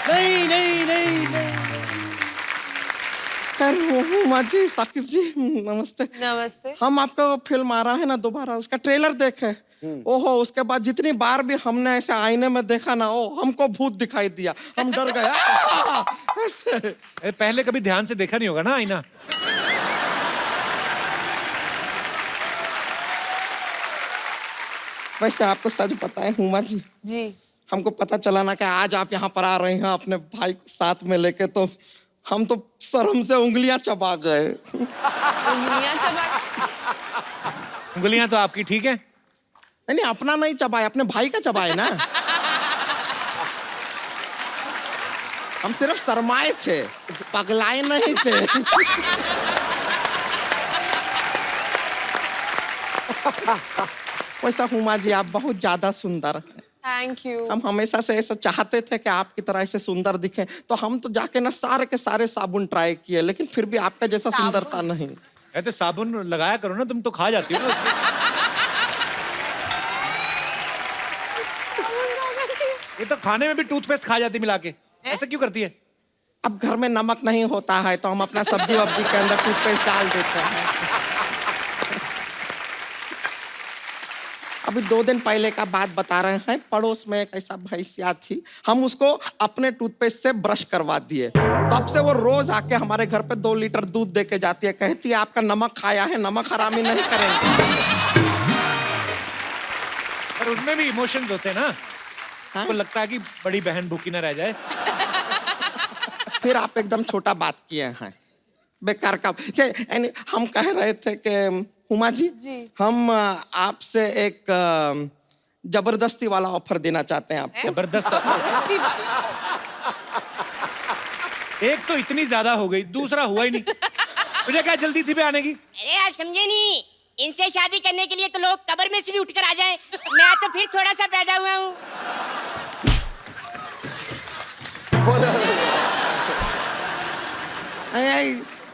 [SPEAKER 12] नहीं नहीं नहीं नहीं।
[SPEAKER 1] खैर हुमा जी, साकिब जी, नमस्ते।
[SPEAKER 9] नमस्ते।
[SPEAKER 1] हम आपका वो फिल्म आ रहा है ना दोबारा, उसका ट्रेलर देखे। ओहो, उसके बाद जितनी बार भी हमने ऐसे आईने में देखा ना, ओ हमको भूत दिखाई दिया, हम डर गए। ऐसे।
[SPEAKER 3] अरे पहले कभी ध्यान से देखा नहीं होगा ना आईना।
[SPEAKER 1] वैसे आपको सच बताएं हुमा जी, हमको पता चला ना कि आज आप यहाँ पर आ रहे हैं अपने भाई को साथ में लेके, तो हम तो शर्म से उंगलियां चबा गए।
[SPEAKER 3] उंगलियां तो आपकी ठीक है।
[SPEAKER 1] नहीं, अपना नहीं चबाए, अपने भाई का चबाए ना। हम सिर्फ शर्माए थे, पगलाए नहीं थे। वैसा हुमा जी, आप बहुत ज्यादा सुंदर हैं।
[SPEAKER 9] Thank you.
[SPEAKER 1] हम हमेशा से ऐसा चाहते थे कि आपकी तरह ऐसे सुंदर दिखे, तो हम तो जाके ना सारे के सारे साबुन ट्राई किए, लेकिन फिर भी आपका जैसा सुंदरता नहीं।
[SPEAKER 3] तो साबुन लगाया करो ना, तुम तो खा जाती हो ना उससे। ये तो खाने में भी टूथपेस्ट खा जाती मिला के, ऐसा क्यों करती है?
[SPEAKER 1] अब घर में नमक नहीं होता है तो हम अपना सब्जी वब्जी के अंदर टूथपेस्ट डाल देते हैं। अभी 2 दिन पहले का बात बता रहे हैं, पड़ोस में एक ऐसा भैंसिया थी, हम उसको अपने टूथपेस्ट से ब्रश करवा दिए, तब से वो रोज आके हमारे घर पे 2 लीटर दूध दे के जाती है, कहती है आपका नमक खाया है, नमक हरामी नहीं करेंगे।
[SPEAKER 3] पर उसमें भी इमोशंस होते हैं ना, आपको लगता है कि बड़ी बहन भूखी ना रह जाए।
[SPEAKER 1] फिर आप एकदम छोटा बात किए हैं, बेकार का। हम कह रहे थे कि हुमा जी, हम आपसे एक जबरदस्ती वाला ऑफर देना चाहते हैं आपको।
[SPEAKER 3] जबरदस्त एक तो इतनी ज्यादा हो गई, दूसरा हुआ ही नहीं। मुझे क्या जल्दी थी पे आने की?
[SPEAKER 13] अरे आप समझे नहीं, इनसे शादी करने के लिए तो लोग कब्र में से भी उठकर आ जाएं। मैं तो फिर थोड़ा सा पैदा हुआ हूँ।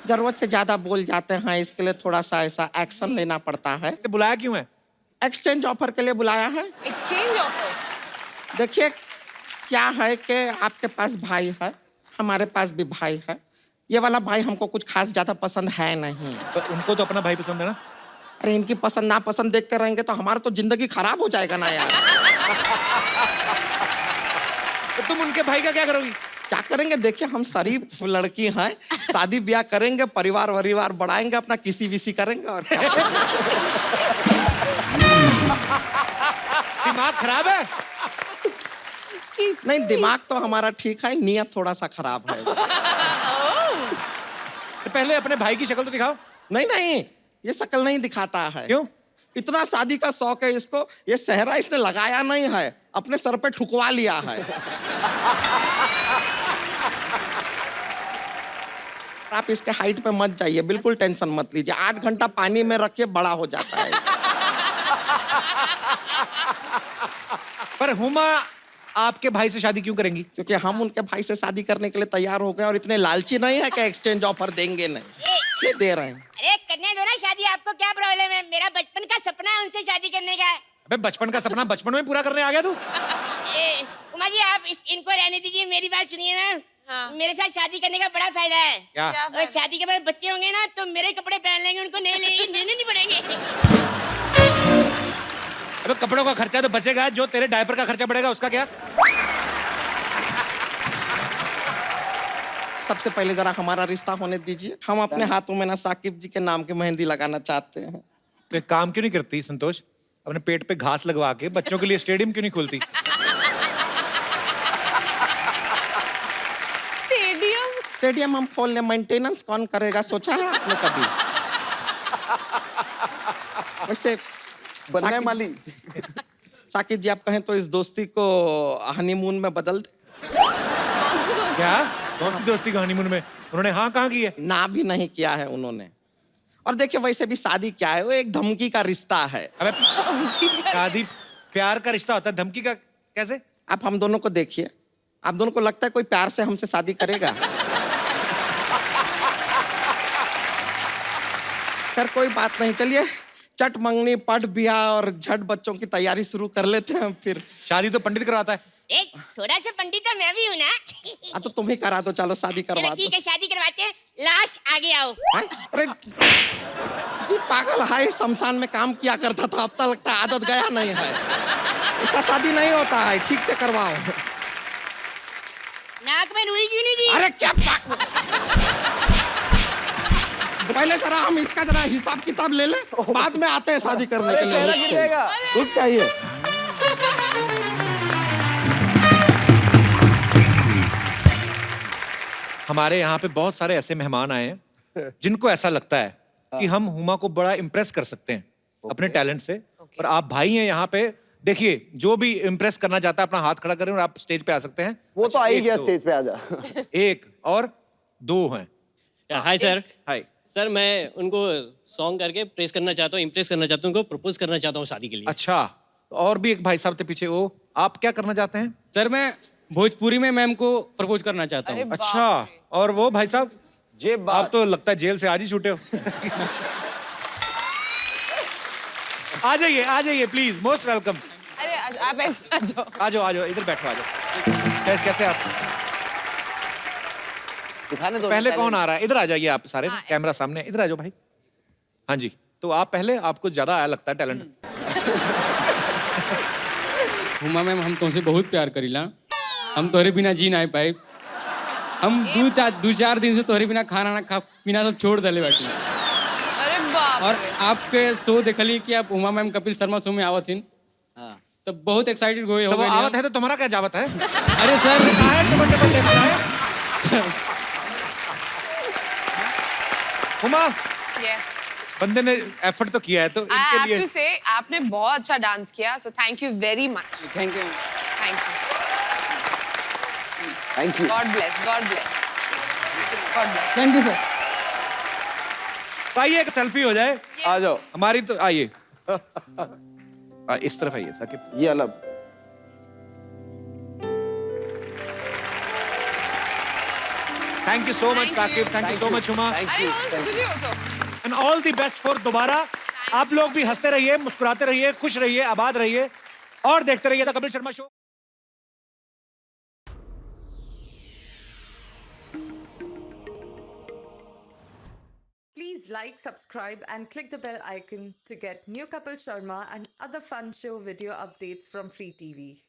[SPEAKER 1] जरूरत से ज्यादा बोल जाते हैं, इसके लिए थोड़ा सा ऐसा एक्शन लेना पड़ता है।
[SPEAKER 3] बुलाया क्यों है?
[SPEAKER 1] एक्सचेंज ऑफर के लिए बुलाया है।
[SPEAKER 9] Exchange offer?
[SPEAKER 1] देखिए क्या है कि आपके पास भाई है, हमारे पास भी भाई है। ये वाला भाई हमको कुछ खास ज्यादा पसंद है नहीं।
[SPEAKER 3] तो उनको तो अपना भाई पसंद है ना?
[SPEAKER 1] अरे इनकी पसंद नापसंद देख कर रहेंगे तो हमारा तो जिंदगी खराब हो जाएगा ना यार।
[SPEAKER 3] तो तुम उनके भाई का क्या करोगी?
[SPEAKER 1] क्या करेंगे, देखिए हम शरीफ लड़की हैं, शादी ब्याह करेंगे, परिवार वरिवार बढ़ाएंगे, अपना किसी विसी करेंगे और क्या।
[SPEAKER 3] दिमाग खराब है?
[SPEAKER 1] नहीं, दिमाग तो हमारा ठीक है, नियत थोड़ा सा खराब है।
[SPEAKER 3] तो पहले अपने भाई की शक्ल तो दिखाओ।
[SPEAKER 1] नहीं नहीं, ये शक्ल नहीं दिखाता है।
[SPEAKER 3] क्यों?
[SPEAKER 1] इतना शादी का शौक है इसको, ये सेहरा इसने लगाया नहीं है, अपने सर पे ठुकवा लिया है। आप इसके हाइट पे मत जाइए, बिल्कुल टेंशन मत लीजिए, 8 घंटा पानी में रखिए, बड़ा हो जाता है।
[SPEAKER 3] पर हुमा आपके भाई से शादी क्यों करेंगी?
[SPEAKER 1] क्योंकि हम उनके भाई से शादी करने के लिए तैयार हो गए और इतने लालची नहीं है कि एक्सचेंज ऑफर देंगे नहीं, इसलिए दे रहे हैं।
[SPEAKER 13] अरे करने दो ना शादी, आपको क्या प्रॉब्लम है? मेरा बचपन का सपना है उनसे शादी करने का।
[SPEAKER 3] अबे बचपन का सपना बचपन में पूरा करने आ गया तू?
[SPEAKER 13] उमा जी आप इनको रहने दीजिए, मेरी बात सुनिए ना। मेरे साथ शादी करने का बड़ा फायदा है।
[SPEAKER 3] क्या?
[SPEAKER 13] और शादी के बाद बच्चे होंगे ना तो मेरे कपड़े पहन लेंगे, उनको लेने नहीं पड़ेंगे।
[SPEAKER 3] अबे कपड़ों का खर्चा तो बचेगा, जो तेरे डायपर का खर्चा पड़ेगा उसका क्या?
[SPEAKER 1] सबसे पहले जरा हमारा रिश्ता होने दीजिए, हम अपने हाथों में ना साकिब जी के नाम की मेहंदी लगाना चाहते हैं।
[SPEAKER 3] तो एक काम क्यों नहीं करती संतोष, अपने पेट पे घास लगवा के बच्चों के लिए स्टेडियम क्यों नहीं खोलती?
[SPEAKER 1] स्टेडियम हम खोल ले, मेंटेनेंस कौन करेगा, सोचा है आपने कभी? वैसे
[SPEAKER 10] बनना है माली।
[SPEAKER 1] साकिब जी आप कहें तो इस दोस्ती को हनीमून में बदल दे।
[SPEAKER 3] क्या? कौन सी दोस्ती का हनीमून में? उन्होंने हाँ कहाँ की है?
[SPEAKER 1] ना भी नहीं किया है उन्होंने। और देखिए वैसे भी शादी क्या है, वो एक धमकी का रिश्ता है।
[SPEAKER 3] अबे शादी प्यार का रिश्ता होता है, धमकी का कैसे?
[SPEAKER 1] आप हम दोनों को देखिए, आप दोनों को लगता है कोई प्यार से हमसे शादी करेगा? खैर कोई बात नहीं, चलिए चट मंगनी पट ब्याह और झट बच्चों की तैयारी शुरू कर लेते हैं फिर।
[SPEAKER 3] शादी तो पंडित करवाता है।
[SPEAKER 13] एक थोड़ा सा पंडित तो मैं भी हूँ ना।
[SPEAKER 1] हाँ तो तुम ही करा दो, चलो शादी करवा
[SPEAKER 13] चलो
[SPEAKER 1] दो।
[SPEAKER 13] ठीक है, शादी करवाते हैं। लास्ट आगे आओ।
[SPEAKER 1] हैं? अरे जी पागल है, शमशान में काम किया करता था, अब तक लगता है आदत गया नहीं है। ऐसा शादी नहीं होता है, ठीक से करवाओ।
[SPEAKER 13] नाक में रुई क्यों नहीं दी?
[SPEAKER 1] अरे क्या पहले जरा हम इसका जरा हिसाब किताब ले ले, बाद में आते हैं शादी करने के लिए। रुक चाहिए।
[SPEAKER 3] हमारे यहाँ पे बहुत सारे ऐसे मेहमान आए हैं जिनको ऐसा लगता है कि हम हुमा को बड़ा इम्प्रेस कर सकते हैं अपने टैलेंट से। और आप भाई हैं यहाँ पे, देखिए जो भी इम्प्रेस करना चाहता है अपना हाथ खड़ा करें और आप स्टेज पे आ सकते हैं।
[SPEAKER 10] वो तो आ ही
[SPEAKER 3] एक,
[SPEAKER 10] गया
[SPEAKER 3] दो।
[SPEAKER 10] स्टेज पे, आजा।
[SPEAKER 3] एक और दो हैं।
[SPEAKER 14] Hi sir.
[SPEAKER 3] हाय
[SPEAKER 14] सर, मैं उनको सॉन्ग करके प्रेस करना चाहता हूँ, इम्प्रेस करना चाहता हूँ, उनको प्रपोज करना चाहता हूँ शादी के लिए।
[SPEAKER 3] अच्छा, तो और भी एक भाई साहब थे पीछे, वो आप क्या करना चाहते हैं?
[SPEAKER 14] सर, मैं भोजपुरी में मैम को प्रपोज करना चाहता हूँ।
[SPEAKER 3] अच्छा, और वो भाई साहब?
[SPEAKER 10] जेब
[SPEAKER 3] आप तो लगता है जेल से आज ही छूटे हो। आ जाइए प्लीज, मोस्ट वेलकम।
[SPEAKER 9] अरे आप ऐसे आ जाओ।
[SPEAKER 3] आ जाओ, इधर बैठो, आ जाओ। कैसे आप?
[SPEAKER 10] दिखाने दो।
[SPEAKER 3] पहले कौन आ रहा है? इधर आ जाइए आप सारे, कैमरा सामने, इधर आ जाओ भाई। हाँ जी, तो आप पहले, आपको ज्यादा आया लगता है टैलेंट।
[SPEAKER 14] हुमा मैम, हम तुमसे बहुत प्यार करीला। हम तोहरे बिना जी ना पाए। हम दो चार दिन से तोहरे बिना खाना ना खा पीना सब छोड़ दले बैठे।
[SPEAKER 9] अरे बाप
[SPEAKER 14] और आपके शो देखली कि आप उमा मैम कपिल शर्मा शो में आवत हिन, तो बहुत एक्साइटेड हो
[SPEAKER 3] तो वो
[SPEAKER 14] गए।
[SPEAKER 3] आवत है तो तुम्हारा क्या जावत है?
[SPEAKER 14] अरे सर,
[SPEAKER 3] कहाँ है टमाटर लेकर आए? हुमा,
[SPEAKER 9] Yes.
[SPEAKER 3] बंदे ने एफर्ट तो किया है, तो
[SPEAKER 9] I
[SPEAKER 3] इनके
[SPEAKER 9] have
[SPEAKER 3] लिए
[SPEAKER 9] to say, आपने बहुत अच्छा डांस किया, so thank you very much.
[SPEAKER 14] Thank you.
[SPEAKER 9] Thank you.
[SPEAKER 10] Thank you.
[SPEAKER 9] God bless. God bless. God bless.
[SPEAKER 12] Thank you sir.
[SPEAKER 3] तो आइए एक सेल्फी हो जाए।
[SPEAKER 10] आ जाओ।
[SPEAKER 3] हमारी तो आइए। इस तरफ आइए साकिब।
[SPEAKER 10] ये अलग।
[SPEAKER 3] Thank you so much Saqib, thank you so much Huma,
[SPEAKER 9] अरे तुझे also.
[SPEAKER 3] And all the best for दोबारा। आप लोग भी हंसते रहिए, मुस्कुराते रहिए, खुश रहिए, आबाद रहिए और देखते रहिए the Kapil Sharma show.
[SPEAKER 15] Please like, subscribe and click the bell icon to get new Kapil Sharma and other fun show video updates from Free TV.